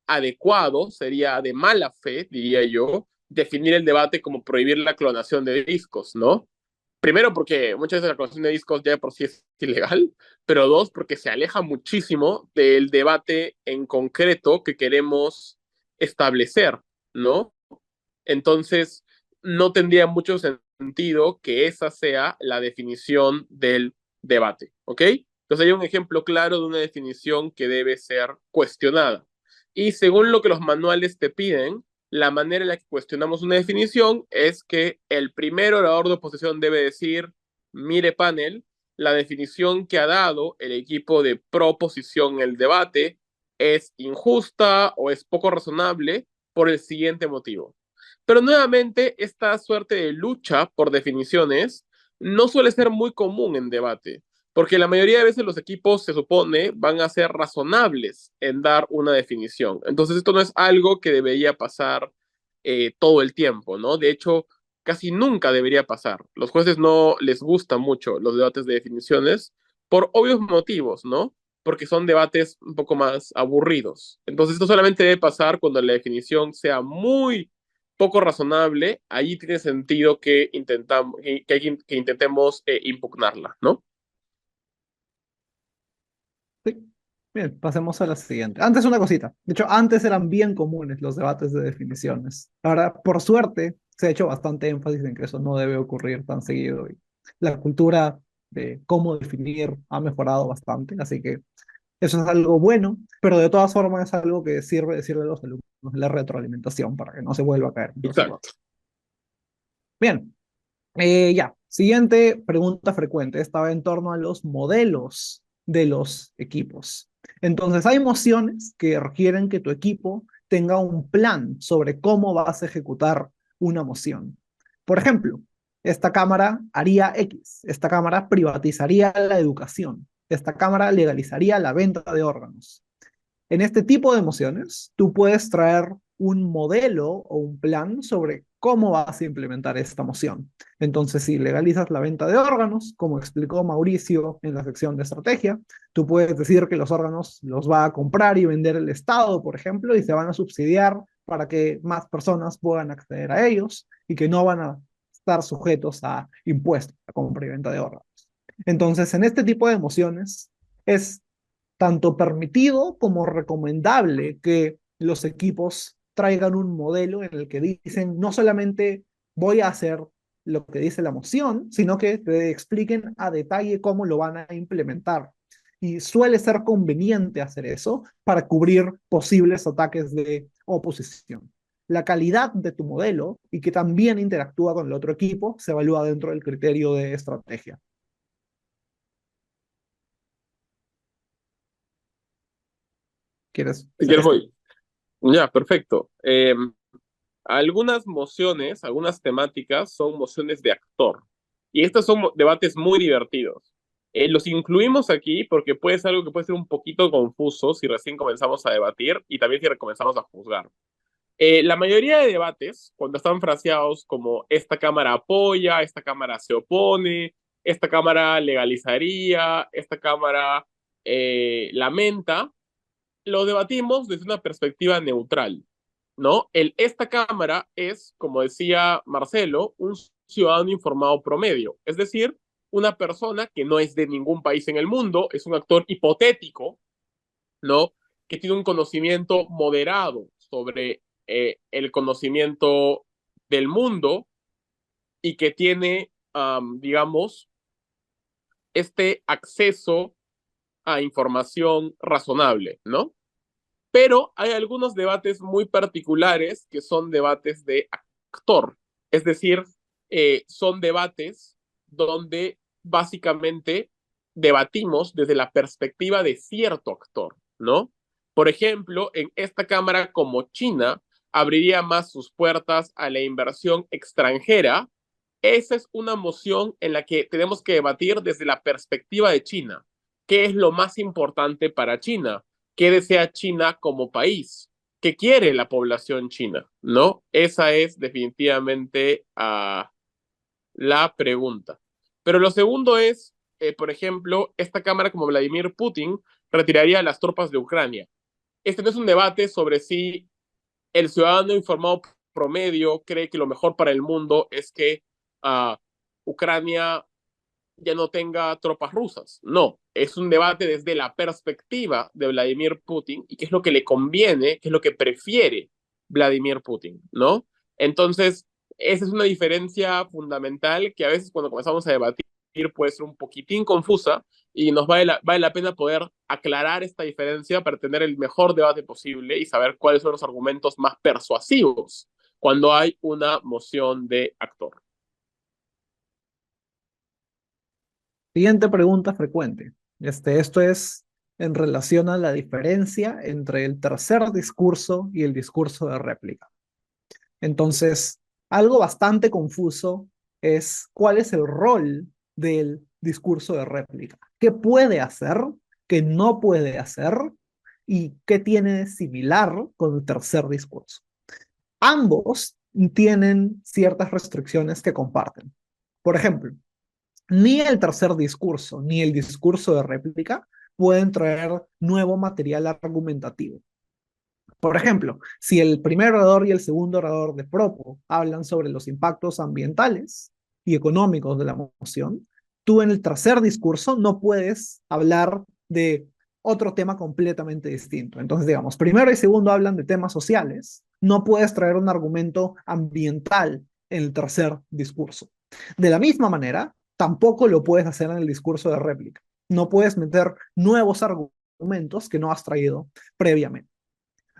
adecuado, sería de mala fe, diría yo, definir el debate como prohibir la clonación de discos, ¿no? Primero, porque muchas veces la clonación de discos ya de por sí es ilegal, pero dos, porque se aleja muchísimo del debate en concreto que queremos establecer, ¿no? Entonces, no tendría mucho sentido que esa sea la definición del debate, ¿ok? Entonces hay un ejemplo claro de una definición que debe ser cuestionada. Y según lo que los manuales te piden, la manera en la que cuestionamos una definición es que el primer orador de oposición debe decir, mire panel, la definición que ha dado el equipo de proposición en el debate es injusta o es poco razonable por el siguiente motivo. Pero nuevamente, esta suerte de lucha por definiciones no suele ser muy común en debate, porque la mayoría de veces los equipos se supone van a ser razonables en dar una definición. Entonces esto no es algo que debería pasar todo el tiempo, ¿no? De hecho, casi nunca debería pasar. Los jueces no les gustan mucho los debates de definiciones por obvios motivos, ¿no? Porque son debates un poco más aburridos. Entonces esto solamente debe pasar cuando la definición sea muy poco razonable, ahí tiene sentido que, que intentemos impugnarla, ¿no? Sí. Bien, pasemos a la siguiente. Antes una cosita. De hecho, antes eran bien comunes los debates de definiciones. Ahora, por suerte, se ha hecho bastante énfasis en que eso no debe ocurrir tan seguido. Y la cultura de cómo definir ha mejorado bastante, así que eso es algo bueno, pero de todas formas es algo que sirve decirle a los alumnos la retroalimentación para que no se vuelva a caer en los errores. Exacto. Bien, ya. Siguiente pregunta frecuente. Estaba en torno a los modelos de los equipos. Entonces, hay mociones que requieren que tu equipo tenga un plan sobre cómo vas a ejecutar una moción. Por ejemplo, esta Cámara haría X, esta Cámara privatizaría la educación, esta Cámara legalizaría la venta de órganos. En este tipo de mociones, tú puedes traer un modelo o un plan sobre cómo vas a implementar esta moción. Entonces, si legalizas la venta de órganos, como explicó Mauricio en la sección de estrategia, tú puedes decir que los órganos los va a comprar y vender el Estado, por ejemplo, y se van a subsidiar para que más personas puedan acceder a ellos y que no van a estar sujetos a impuestos, a compra y venta de órganos. Entonces, en este tipo de mociones es tanto permitido como recomendable que los equipos traigan un modelo en el que dicen no solamente voy a hacer lo que dice la moción, sino que te expliquen a detalle cómo lo van a implementar. Y suele ser conveniente hacer eso para cubrir posibles ataques de oposición. La calidad de tu modelo y que también interactúa con el otro equipo se evalúa dentro del criterio de estrategia. ¿Quieres Si hacer quieres esto? voy. Ya, perfecto. Algunas mociones, algunas temáticas son mociones de actor. Y estos son debates muy divertidos. Los incluimos aquí porque puede ser algo que puede ser un poquito confuso si recién comenzamos a debatir y también si comenzamos a juzgar. La mayoría de debates, cuando están fraseados como esta cámara apoya, esta cámara se opone, esta cámara legalizaría, esta cámara lamenta, lo debatimos desde una perspectiva neutral, ¿no? Esta cámara es, como decía Marcelo, un ciudadano informado promedio, es decir, una persona que no es de ningún país en el mundo, es un actor hipotético, ¿no? Que tiene un conocimiento moderado sobre el conocimiento del mundo y que tiene, digamos, este acceso a información razonable, ¿no? Pero hay algunos debates muy particulares que son debates de actor, es decir, son debates donde básicamente debatimos desde la perspectiva de cierto actor, ¿no? Por ejemplo, en esta Cámara, como China abriría más sus puertas a la inversión extranjera, esa es una moción en la que tenemos que debatir desde la perspectiva de China. ¿Qué es lo más importante para China? ¿Qué desea China como país? ¿Qué quiere la población china? ¿No? Esa es definitivamente la pregunta. Pero lo segundo es, por ejemplo, esta Cámara como Vladimir Putin retiraría las tropas de Ucrania. Este no es un debate sobre si el ciudadano informado promedio cree que lo mejor para el mundo es que uh, Ucrania ya no tenga tropas rusas. No, es un debate desde la perspectiva de Vladimir Putin y qué es lo que le conviene, qué es lo que prefiere Vladimir Putin, ¿no? Entonces, esa es una diferencia fundamental que a veces cuando comenzamos a debatir puede ser un poquitín confusa y nos vale la pena poder aclarar esta diferencia para tener el mejor debate posible y saber cuáles son los argumentos más persuasivos cuando hay una moción de actor. Siguiente pregunta frecuente. Esto es en relación a la diferencia entre el tercer discurso y el discurso de réplica. Entonces, algo bastante confuso es cuál es el rol del discurso de réplica. ¿Qué puede hacer? ¿Qué no puede hacer? ¿Y qué tiene de similar con el tercer discurso? Ambos tienen ciertas restricciones que comparten. Por ejemplo, ni el tercer discurso ni el discurso de réplica pueden traer nuevo material argumentativo. Por ejemplo, si el primer orador y el segundo orador de Propo hablan sobre los impactos ambientales y económicos de la moción, tú en el tercer discurso no puedes hablar de otro tema completamente distinto. Entonces, digamos, primero y segundo hablan de temas sociales. No puedes traer un argumento ambiental en el tercer discurso. De la misma manera, tampoco lo puedes hacer en el discurso de réplica. No puedes meter nuevos argumentos que no has traído previamente.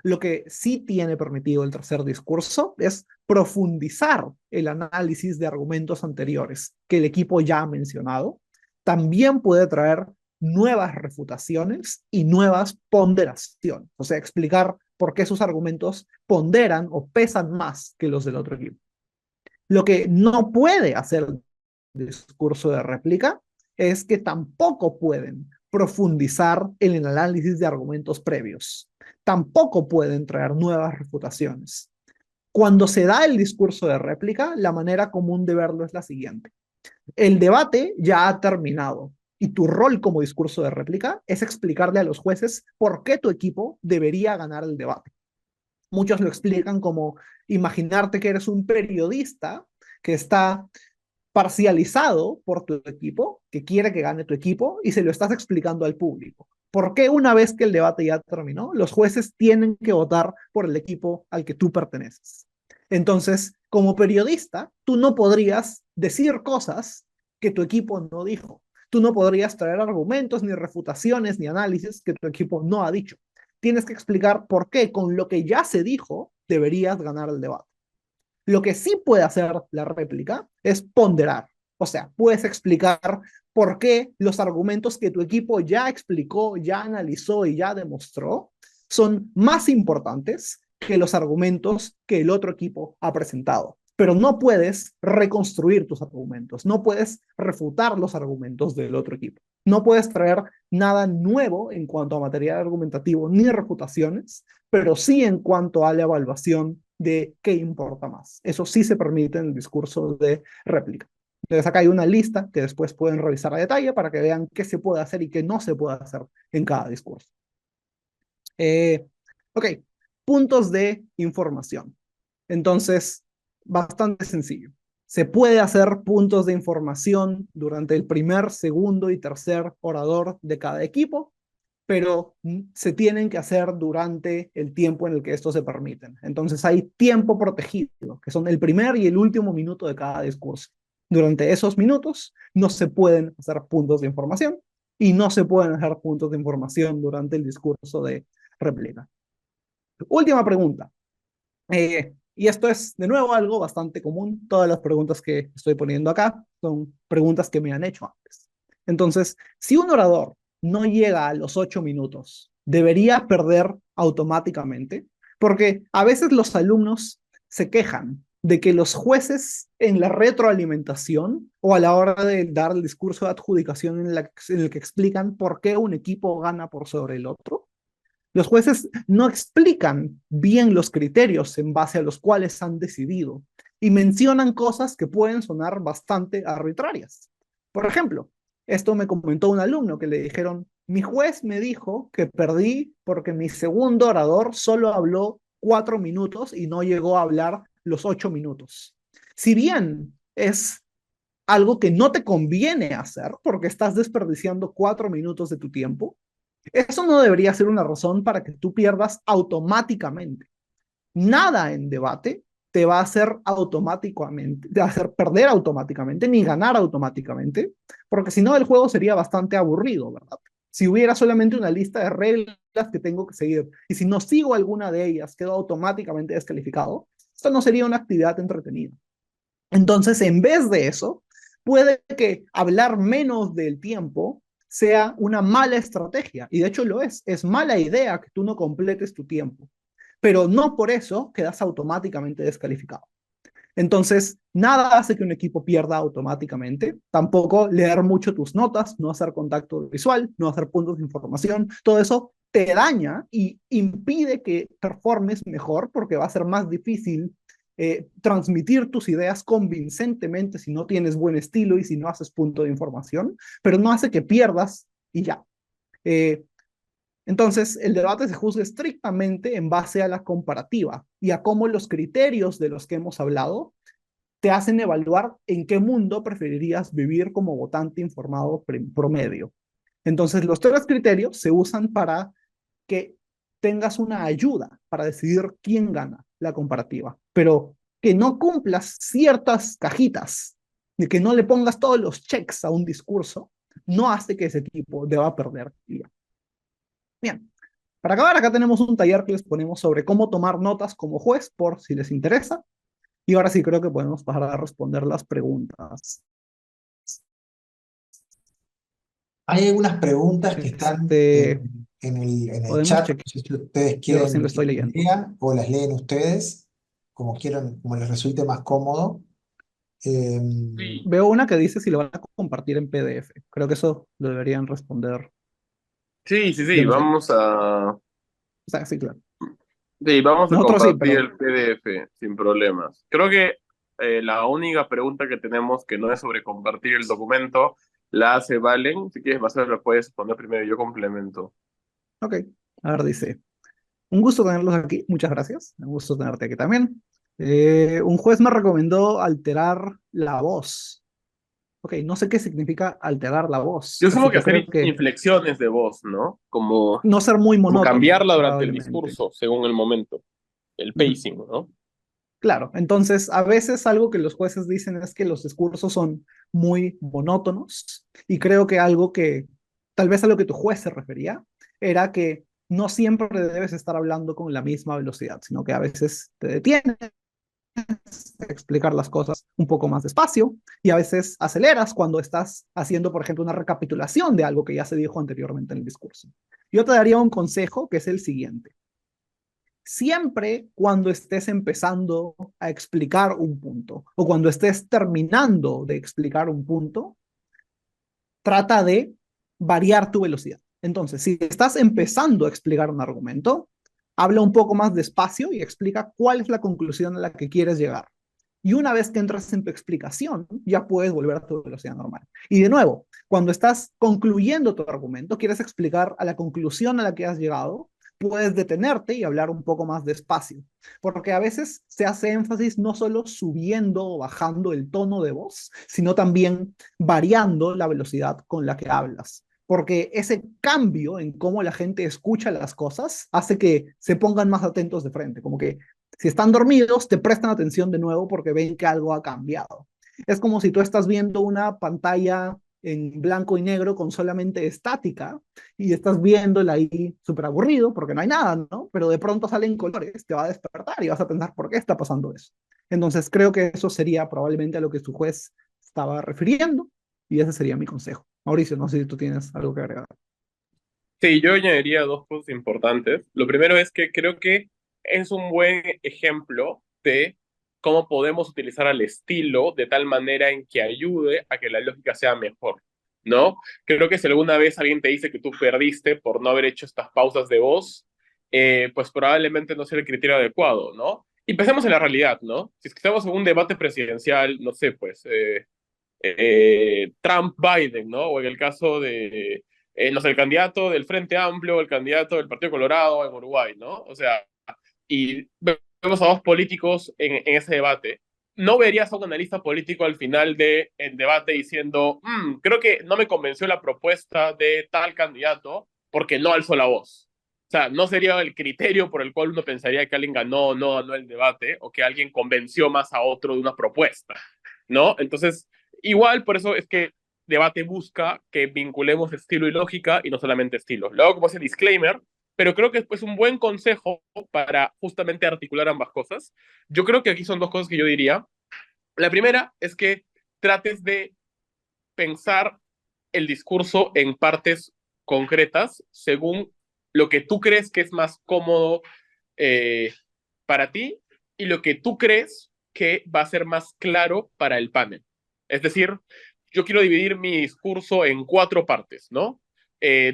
Lo que sí tiene permitido el tercer discurso es profundizar el análisis de argumentos anteriores que el equipo ya ha mencionado. También puede traer nuevas refutaciones y nuevas ponderaciones, o sea, explicar por qué sus argumentos ponderan o pesan más que los del otro equipo. Lo que no puede hacer el discurso de réplica es que tampoco pueden profundizar en el análisis de argumentos previos. Tampoco pueden traer nuevas refutaciones. Cuando se da el discurso de réplica, la manera común de verlo es la siguiente. El debate ya ha terminado y tu rol como discurso de réplica es explicarle a los jueces por qué tu equipo debería ganar el debate. Muchos lo explican como imaginarte que eres un periodista que está parcializado por tu equipo, que quiere que gane tu equipo, y se lo estás explicando al público. ¿Por qué una vez que el debate ya terminó, los jueces tienen que votar por el equipo al que tú perteneces? Entonces, como periodista, tú no podrías decir cosas que tu equipo no dijo. Tú no podrías traer argumentos, ni refutaciones, ni análisis que tu equipo no ha dicho. Tienes que explicar por qué con lo que ya se dijo deberías ganar el debate. Lo que sí puede hacer la réplica es ponderar. O sea, puedes explicar por qué los argumentos que tu equipo ya explicó, ya analizó y ya demostró son más importantes que los argumentos que el otro equipo ha presentado. Pero no puedes reconstruir tus argumentos, no puedes refutar los argumentos del otro equipo. No puedes traer nada nuevo en cuanto a material argumentativo ni refutaciones, pero sí en cuanto a la evaluación de qué importa más. Eso sí se permite en el discurso de réplica. Entonces acá hay una lista que después pueden revisar a detalle para que vean qué se puede hacer y qué no se puede hacer en cada discurso. Ok, puntos de información. Entonces, bastante sencillo. Se puede hacer puntos de información durante el primer, segundo y tercer orador de cada equipo, pero se tienen que hacer durante el tiempo en el que estos se permiten. Entonces hay tiempo protegido, que son el primer y el último minuto de cada discurso. Durante esos minutos no se pueden hacer puntos de información y no se pueden hacer puntos de información durante el discurso de réplica. Última pregunta. Y esto es, de nuevo, algo bastante común. Todas las preguntas que estoy poniendo acá son preguntas que me han hecho antes. Entonces, si un orador no llega a los 8 minutos, ¿debería perder automáticamente? Porque a veces los alumnos se quejan de que los jueces en la retroalimentación o a la hora de dar el discurso de adjudicación en el que explican por qué un equipo gana por sobre el otro, los jueces no explican bien los criterios en base a los cuales han decidido y mencionan cosas que pueden sonar bastante arbitrarias. Por ejemplo, esto me comentó un alumno que le dijeron, mi juez me dijo que perdí porque mi segundo orador solo habló 4 minutos y no llegó a hablar los 8 minutos. Si bien es algo que no te conviene hacer porque estás desperdiciando 4 minutos de tu tiempo, eso no debería ser una razón para que tú pierdas automáticamente. Nada en debate te va a hacer automáticamente, te va a hacer perder automáticamente, ni ganar automáticamente, porque si no el juego sería bastante aburrido, ¿verdad? Si hubiera solamente una lista de reglas que tengo que seguir, y si no sigo alguna de ellas, quedo automáticamente descalificado, esto no sería una actividad entretenida. Entonces, en vez de eso, puede que hablar menos del tiempo sea una mala estrategia, y de hecho lo es. Es mala idea que tú no completes tu tiempo, pero no por eso quedas automáticamente descalificado. Entonces, nada hace que un equipo pierda automáticamente, tampoco leer mucho tus notas, no hacer contacto visual, no hacer puntos de información, todo eso te daña y impide que performes mejor porque va a ser más difícil transmitir tus ideas convincentemente si no tienes buen estilo y si no haces punto de información, pero no hace que pierdas y ya. Entonces, el debate se juzga estrictamente en base a la comparativa y a cómo los criterios de los que hemos hablado te hacen evaluar en qué mundo preferirías vivir como votante informado promedio. Entonces, los tres criterios se usan para que tengas una ayuda para decidir quién gana la comparativa, pero que no cumplas ciertas cajitas, de que no le pongas todos los checks a un discurso, no hace que ese tipo deba perder. Bien, para acabar, acá tenemos un taller que les ponemos sobre cómo tomar notas como juez, por si les interesa. Y ahora sí creo que podemos pasar a responder las preguntas. Hay algunas preguntas que están Este, en el podemos chat, no chequear, sé si ustedes yo recién quieren lo que estoy las leyendo. lean o las leen ustedes, como quieran, como les resulte más cómodo. Eh, Sí, Veo una que dice si lo van a compartir en PDF. Creo que eso lo deberían responder. sí, sí, Yo sí, no sé. vamos a, O sea, sí, claro. sí, vamos a Nosotros sí, compartir pero el PDF sin problemas. Creo que la única pregunta que tenemos que no es sobre compartir el documento, la hace Valen. Si quieres, Marcelo, la puedes poner primero, yo complemento. ok. A ver, dice. Un gusto tenerlos aquí. Muchas gracias. Un gusto tenerte aquí también. Un juez me recomendó alterar la voz. Ok, no sé qué significa alterar la voz, Yo así supongo que que hacer creo que inflexiones de voz, ¿no? no ser muy Como monótono, cambiarla durante el probablemente. discurso, según el momento, el Ujú. pacing, ¿no? Claro, entonces a veces algo que los jueces dicen es que los discursos son muy monótonos y creo que algo que tal vez a lo que tu juez se refería era que no siempre debes estar hablando con la misma velocidad, sino que a veces te detienes explicar las cosas un poco más despacio y a veces aceleras cuando estás haciendo, por ejemplo, una recapitulación de algo que ya se dijo anteriormente en el discurso. Yo te daría un consejo que es el siguiente. Siempre cuando estés empezando a explicar un punto o cuando estés terminando de explicar un punto, trata de variar tu velocidad. Entonces, si estás empezando a explicar un argumento, habla un poco más despacio y explica cuál es la conclusión a la que quieres llegar. Y una vez que entras en tu explicación, ya puedes volver a tu velocidad normal. Y de nuevo, cuando estás concluyendo tu argumento, quieres explicar a la conclusión a la que has llegado, puedes detenerte y hablar un poco más despacio. Porque a veces se hace énfasis no solo subiendo o bajando el tono de voz, sino también variando la velocidad con la que hablas. Porque ese cambio en cómo la gente escucha las cosas hace que se pongan más atentos de frente, como que si están dormidos, te prestan atención de nuevo porque ven que algo ha cambiado. Es como si tú estás viendo una pantalla en blanco y negro con solamente estática y estás viéndola ahí súper aburrido porque no hay nada, ¿no? Pero de pronto salen colores, te va a despertar y vas a pensar por qué está pasando eso. Entonces creo que eso sería probablemente a lo que su juez estaba refiriendo y ese sería mi consejo. Mauricio, no sé si tú tienes algo que agregar. Sí, yo añadiría dos cosas importantes. Lo primero es que creo que es un buen ejemplo de cómo podemos utilizar al estilo de tal manera en que ayude a que la lógica sea mejor, ¿no? Creo que si alguna vez alguien te dice que tú perdiste por no haber hecho estas pausas de voz, pues probablemente no sea el criterio adecuado, ¿no? Y pensemos en la realidad, ¿no? Si es que estamos en un debate presidencial, no sé, pues Trump-Biden, ¿no? O en el caso de, no sé, el candidato del Frente Amplio, el candidato del Partido Colorado en Uruguay, ¿no? O sea, y vemos a dos políticos en ese debate. ¿No verías a un analista político al final del debate diciendo, creo que no me convenció la propuesta de tal candidato porque no alzó la voz? O sea, no sería el criterio por el cual uno pensaría que alguien ganó o no ganó el debate o que alguien convenció más a otro de una propuesta, ¿no? Entonces, igual, por eso es que debate busca que vinculemos estilo y lógica y no solamente estilo. Luego, como ese disclaimer, pero creo que es un buen consejo para justamente articular ambas cosas. Yo creo que aquí son dos cosas que yo diría. La primera es que trates de pensar el discurso en partes concretas según lo que tú crees que es más cómodo eh, para ti y lo que tú crees que va a ser más claro para el panel. Es decir, yo quiero dividir mi discurso en cuatro partes, ¿no?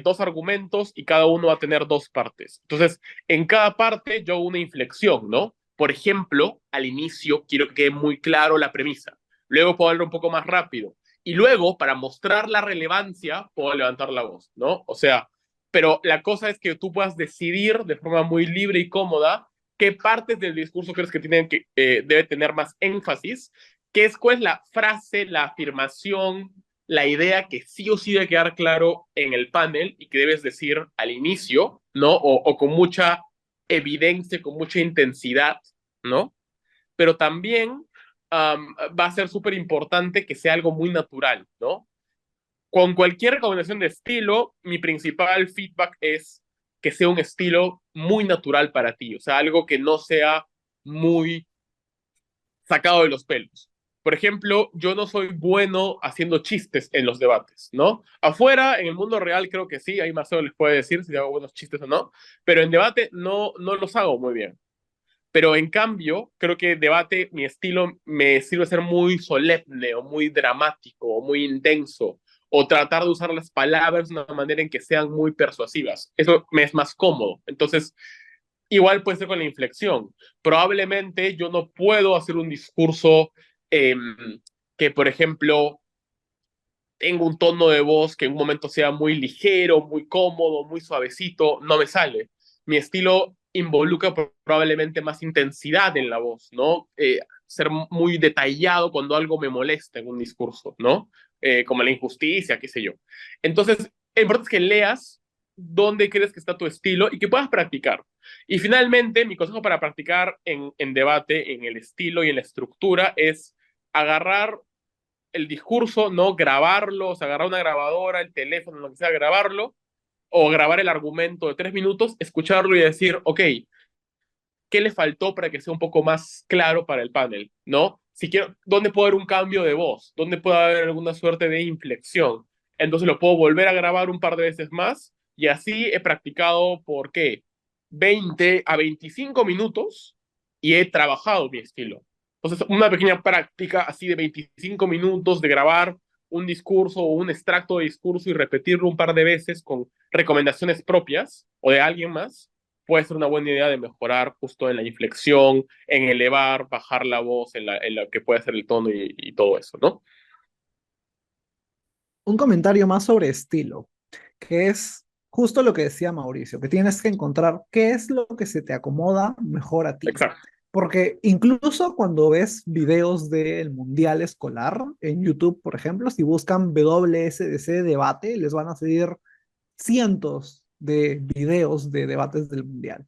Dos argumentos y cada uno va a tener dos partes. Entonces, en cada parte yo hago una inflexión, ¿no? Por ejemplo, al inicio quiero que quede muy claro la premisa. Luego puedo hablar un poco más rápido. Y luego, para mostrar la relevancia, puedo levantar la voz, ¿no? O sea, pero la cosa es que tú puedas decidir de forma muy libre y cómoda qué partes del discurso crees que, debe tener más énfasis, cuál es la frase, la afirmación, la idea que sí o sí debe quedar claro en el panel y que debes decir al inicio, ¿no? O con mucha evidencia, con mucha intensidad, ¿no? Pero también va a ser súper importante que sea algo muy natural, ¿no? Con cualquier recomendación de estilo, mi principal feedback es que sea un estilo muy natural para ti, o sea, algo que no sea muy sacado de los pelos. Por ejemplo, yo no soy bueno haciendo chistes en los debates, ¿no? Afuera, en el mundo real, creo que sí, ahí Marcelo les puede decir si hago buenos chistes o no, pero en debate no los hago muy bien. Pero en cambio, creo que debate, mi estilo me sirve ser muy solemne o muy dramático o muy intenso o tratar de usar las palabras de una manera en que sean muy persuasivas. Eso me es más cómodo. Entonces, igual puede ser con la inflexión. Probablemente yo no puedo hacer un discurso eh, que, por ejemplo, tenga un tono de voz que en un momento sea muy ligero, muy cómodo, muy suavecito, no me sale. Mi estilo involucra probablemente más intensidad en la voz, ¿no? Ser muy detallado cuando algo me molesta en un discurso, ¿no? Como la injusticia, qué sé yo. Entonces, lo importante es que leas dónde crees que está tu estilo y que puedas practicar. Y finalmente, mi consejo para practicar en debate, en el estilo y en la estructura es agarrar el discurso, ¿no? Grabarlo, o sea, agarrar una grabadora, el teléfono, lo que sea, grabarlo, o grabar el argumento de 3 minutos, escucharlo y decir, ok, ¿qué le faltó para que sea un poco más claro para el panel, ¿no? Si quiero, ¿dónde puede haber un cambio de voz? ¿Dónde puede haber alguna suerte de inflexión? Entonces lo puedo volver a grabar un par de veces más y así he practicado por qué 20 a 25 minutos y he trabajado mi estilo. Entonces, una pequeña práctica así de 25 minutos de grabar un discurso o un extracto de discurso y repetirlo un par de veces con recomendaciones propias o de alguien más puede ser una buena idea de mejorar justo en la inflexión, en elevar, bajar la voz, en la que puede ser el tono y todo eso, ¿no? Un comentario más sobre estilo, que es justo lo que decía Mauricio, que tienes que encontrar qué es lo que se te acomoda mejor a ti. Exacto. Porque incluso cuando ves videos del mundial escolar en YouTube, por ejemplo, si buscan WSDC debate, les van a salir cientos de videos de debates del mundial.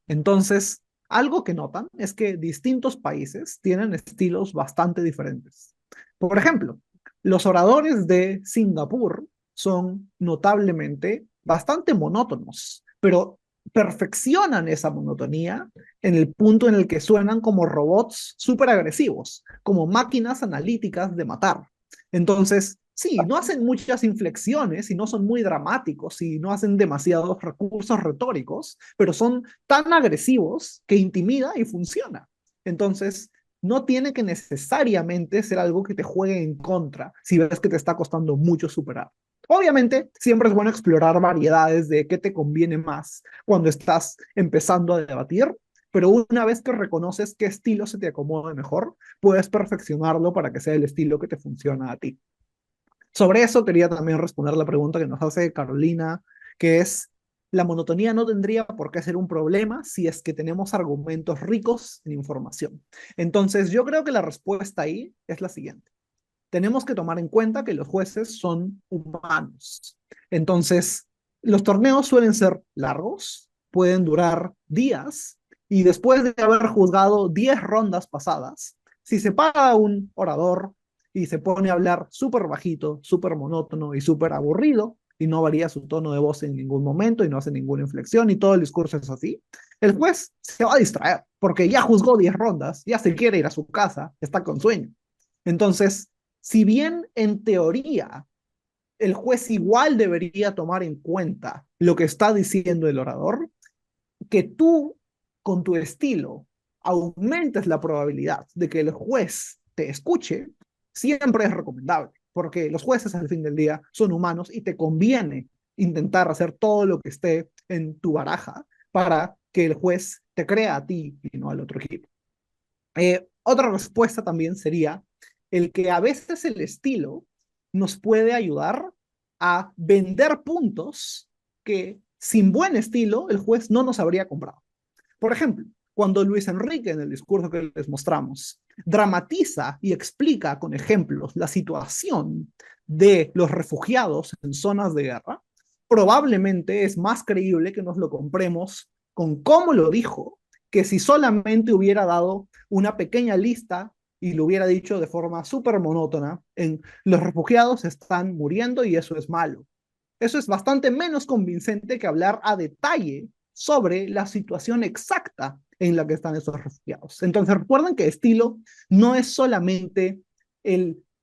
Entonces, algo que notan es que distintos países tienen estilos bastante diferentes. Por ejemplo, los oradores de Singapur son notablemente bastante monótonos, pero perfeccionan esa monotonía en el punto en el que suenan como robots súper agresivos, como máquinas analíticas de matar. Entonces, sí, no hacen muchas inflexiones y no son muy dramáticos y no hacen demasiados recursos retóricos, pero son tan agresivos que intimida y funciona. Entonces, no tiene que necesariamente ser algo que te juegue en contra si ves que te está costando mucho superar. Obviamente, siempre es bueno explorar variedades de qué te conviene más cuando estás empezando a debatir, pero una vez que reconoces qué estilo se te acomoda mejor, puedes perfeccionarlo para que sea el estilo que te funciona a ti. Sobre eso quería también responder la pregunta que nos hace Carolina, que es, la monotonía no tendría por qué ser un problema si es que tenemos argumentos ricos en información. Entonces, yo creo que la respuesta ahí es la siguiente. Tenemos que tomar en cuenta que los jueces son humanos. Entonces, los torneos suelen ser largos, pueden durar días, y después de haber juzgado 10 rondas pasadas, si se paga un orador y se pone a hablar súper bajito, súper monótono y súper aburrido, y no varía su tono de voz en ningún momento y no hace ninguna inflexión y todo el discurso es así, el juez se va a distraer porque ya juzgó 10 rondas, ya se quiere ir a su casa, está con sueño. Entonces, si bien en teoría el juez igual debería tomar en cuenta lo que está diciendo el orador, que tú con tu estilo aumentes la probabilidad de que el juez te escuche, siempre es recomendable, porque los jueces al fin del día son humanos y te conviene intentar hacer todo lo que esté en tu baraja para que el juez te crea a ti y no al otro equipo. Otra respuesta también sería el que a veces el estilo nos puede ayudar a vender puntos que sin buen estilo el juez no nos habría comprado. Por ejemplo, Cuando Luis Enrique, en el discurso que les mostramos, dramatiza y explica con ejemplos la situación de los refugiados en zonas de guerra, probablemente es más creíble que nos lo compremos con cómo lo dijo, que si solamente hubiera dado una pequeña lista y lo hubiera dicho de forma súper monótona, en los refugiados están muriendo y eso es malo. Eso es bastante menos convincente que hablar a detalle sobre la situación exacta en la que están esos refugiados. Entonces recuerden que estilo no es solamente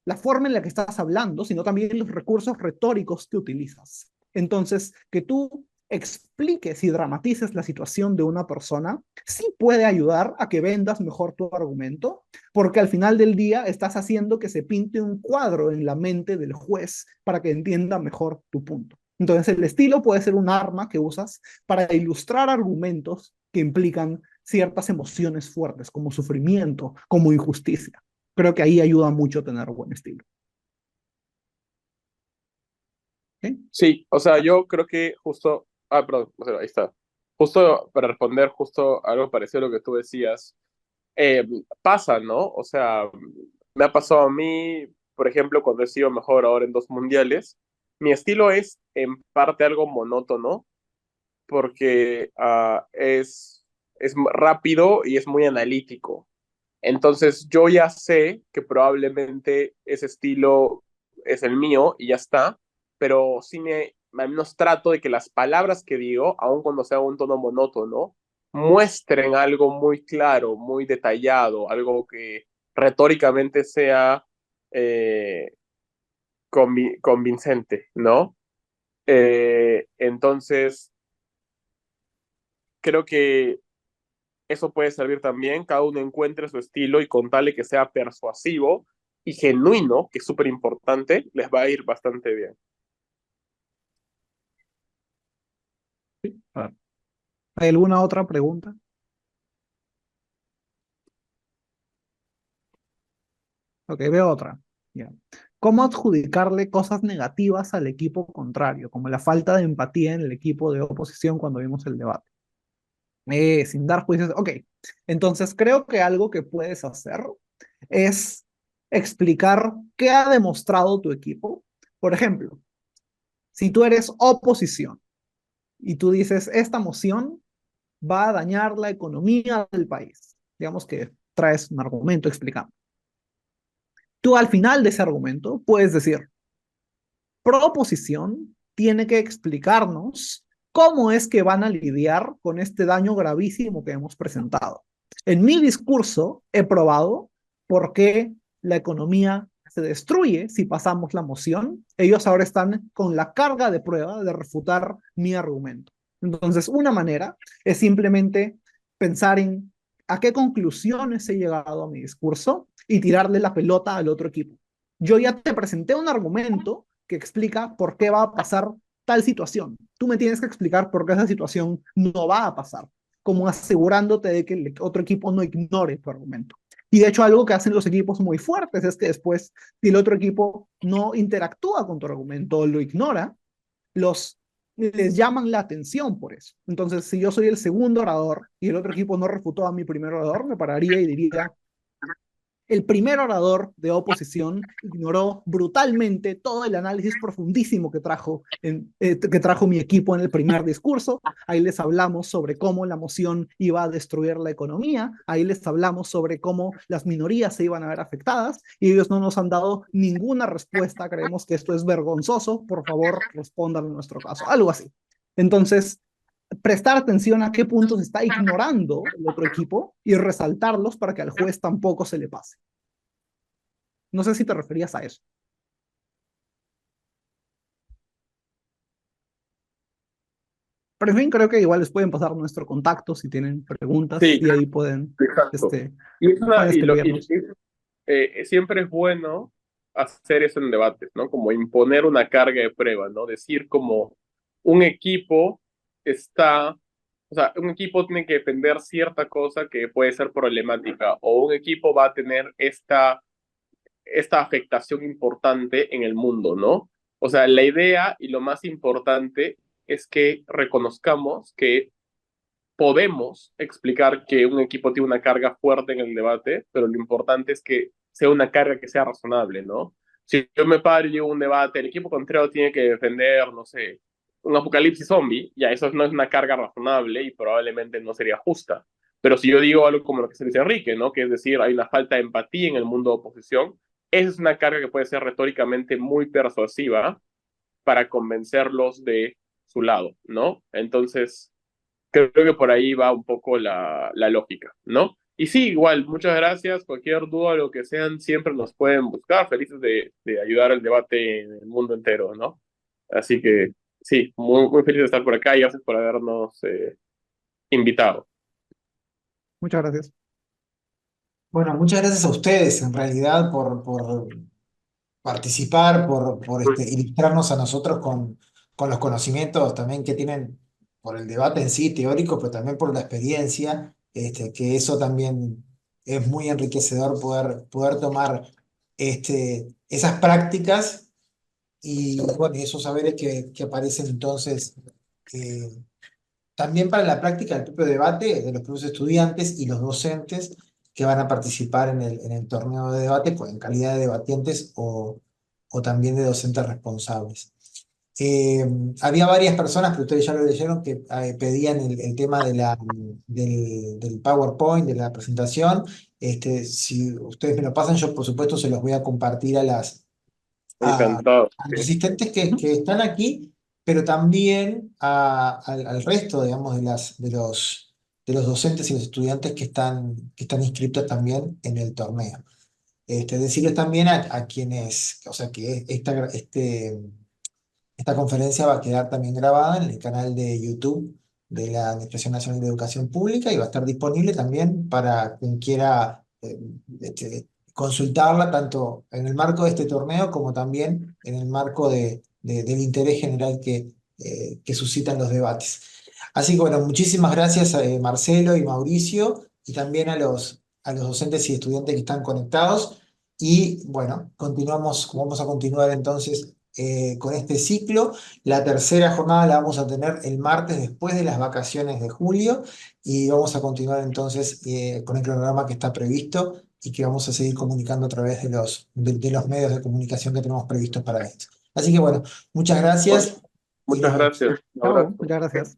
la forma en la que estás hablando, sino también los recursos retóricos que utilizas. Entonces, que tú expliques y dramatices la situación de una persona sí puede ayudar a que vendas mejor tu argumento, porque al final del día estás haciendo que se pinte un cuadro en la mente del juez para que entienda mejor tu punto. Entonces, el estilo puede ser un arma que usas para ilustrar argumentos que implican ciertas emociones fuertes, como sufrimiento, como injusticia. Creo que ahí ayuda mucho tener buen estilo. ¿Okay? Sí, o sea, yo creo que justo, perdón, o sea, ahí está. Justo para responder justo algo parecido a lo que tú decías, pasa, ¿no? O sea, me ha pasado a mí, por ejemplo, cuando he sido mejor ahora en 2 mundiales, mi estilo es en parte algo monótono, porque es rápido y es muy analítico. Entonces yo ya sé que probablemente ese estilo es el mío y ya está, pero sí al menos trato de que las palabras que digo, aun cuando sea un tono monótono, muestren algo muy claro, muy detallado, algo que retóricamente sea eh, convincente, ¿no? Entonces, creo que eso puede servir también, cada uno encuentre su estilo y con tal de que sea persuasivo y genuino, que es súper importante, les va a ir bastante bien. ¿Hay alguna otra pregunta? Ok, veo otra. Ya. ¿Cómo adjudicarle cosas negativas al equipo contrario, como la falta de empatía en el equipo de oposición cuando vimos el debate? Sin dar juicios. Ok, entonces creo que algo que puedes hacer es explicar qué ha demostrado tu equipo. Por ejemplo, si tú eres oposición y tú dices, esta moción va a dañar la economía del país, digamos que traes un argumento explicando. Tú al final de ese argumento puedes decir, proposición tiene que explicarnos cómo es que van a lidiar con este daño gravísimo que hemos presentado. En mi discurso he probado por qué la economía se destruye si pasamos la moción. Ellos ahora están con la carga de prueba de refutar mi argumento. Entonces, una manera es simplemente pensar en a qué conclusiones he llegado a mi discurso y tirarle la pelota al otro equipo. Yo ya te presenté un argumento que explica por qué va a pasar tal situación. Tú me tienes que explicar por qué esa situación no va a pasar, como asegurándote de que el otro equipo no ignore tu argumento. Y de hecho algo que hacen los equipos muy fuertes es que después, si el otro equipo no interactúa con tu argumento o lo ignora, les llaman la atención por eso. Entonces, si yo soy el segundo orador y el otro equipo no refutó a mi primer orador, me pararía y diría, el primer orador de oposición ignoró brutalmente todo el análisis profundísimo que trajo mi equipo en el primer discurso. Ahí les hablamos sobre cómo la moción iba a destruir la economía, ahí les hablamos sobre cómo las minorías se iban a ver afectadas y ellos no nos han dado ninguna respuesta. Creemos que esto es vergonzoso, por favor respondan en nuestro caso, algo así. Entonces, prestar atención a qué puntos está ignorando el otro equipo y resaltarlos para que al juez tampoco se le pase. No sé si te referías a eso. Pero en fin, creo que igual les pueden pasar nuestro contacto si tienen preguntas Sí, y ahí pueden, exacto. Y, pueden escribirnos. siempre es bueno hacer eso en debates, ¿no? Como imponer una carga de prueba, ¿no? Decir como un equipo o sea, un equipo tiene que defender cierta cosa que puede ser problemática, o un equipo va a tener esta afectación importante en el mundo, ¿no? O sea, la idea y lo más importante es que reconozcamos que podemos explicar que un equipo tiene una carga fuerte en el debate, pero lo importante es que sea una carga que sea razonable, ¿no? Si yo me paro y llevo un debate, el equipo contrario tiene que defender, no sé, un apocalipsis zombie, ya eso no es una carga razonable y probablemente no sería justa. Pero si yo digo algo como lo que se dice Enrique, ¿no? Que es decir, hay una falta de empatía en el mundo de oposición, esa es una carga que puede ser retóricamente muy persuasiva para convencerlos de su lado, ¿no? Entonces, creo que por ahí va un poco la lógica, ¿no? Y sí, igual, muchas gracias. Cualquier duda, lo que sean, siempre nos pueden buscar. Felices de ayudar al debate en el mundo entero, ¿no? Así que sí, muy feliz de estar por acá y gracias por habernos invitado. Muchas gracias. Bueno, muchas gracias a ustedes en realidad por participar, por ilustrarnos a nosotros con los conocimientos también que tienen por el debate en sí teórico, pero también por la experiencia, que eso también es muy enriquecedor poder tomar esas prácticas y bueno, y esos saberes que aparecen entonces eh, también para la práctica del propio debate de los propios estudiantes y los docentes que van a participar en el torneo de debate, pues en calidad de debatientes o también de docentes responsables. Eh, Había varias personas, pero ustedes ya lo leyeron, que pedían el tema del PowerPoint, de la presentación. Si ustedes me lo pasan, yo por supuesto se los voy a compartir Encantado. a los asistentes que están aquí, pero también al resto, digamos, de los docentes y los estudiantes que están inscritos también en el torneo. Decirles también a quienes, o sea, que esta conferencia va a quedar también grabada en el canal de YouTube de la Administración Nacional de Educación Pública y va a estar disponible también para quien quiera consultarla, tanto en el marco de este torneo como también en el marco del interés general que suscitan los debates. Así que bueno, muchísimas gracias Marcelo y Mauricio y también a los docentes y estudiantes que están conectados. Y bueno, vamos a continuar entonces con este ciclo. La tercera jornada la vamos a tener el martes después de las vacaciones de julio y vamos a continuar entonces con el cronograma que está previsto y que vamos a seguir comunicando a través de los medios de comunicación que tenemos previstos para esto. Así que bueno, muchas Bueno, gracias y muchas nos vemos. gracias. Un Chao, abrazo. muchas gracias.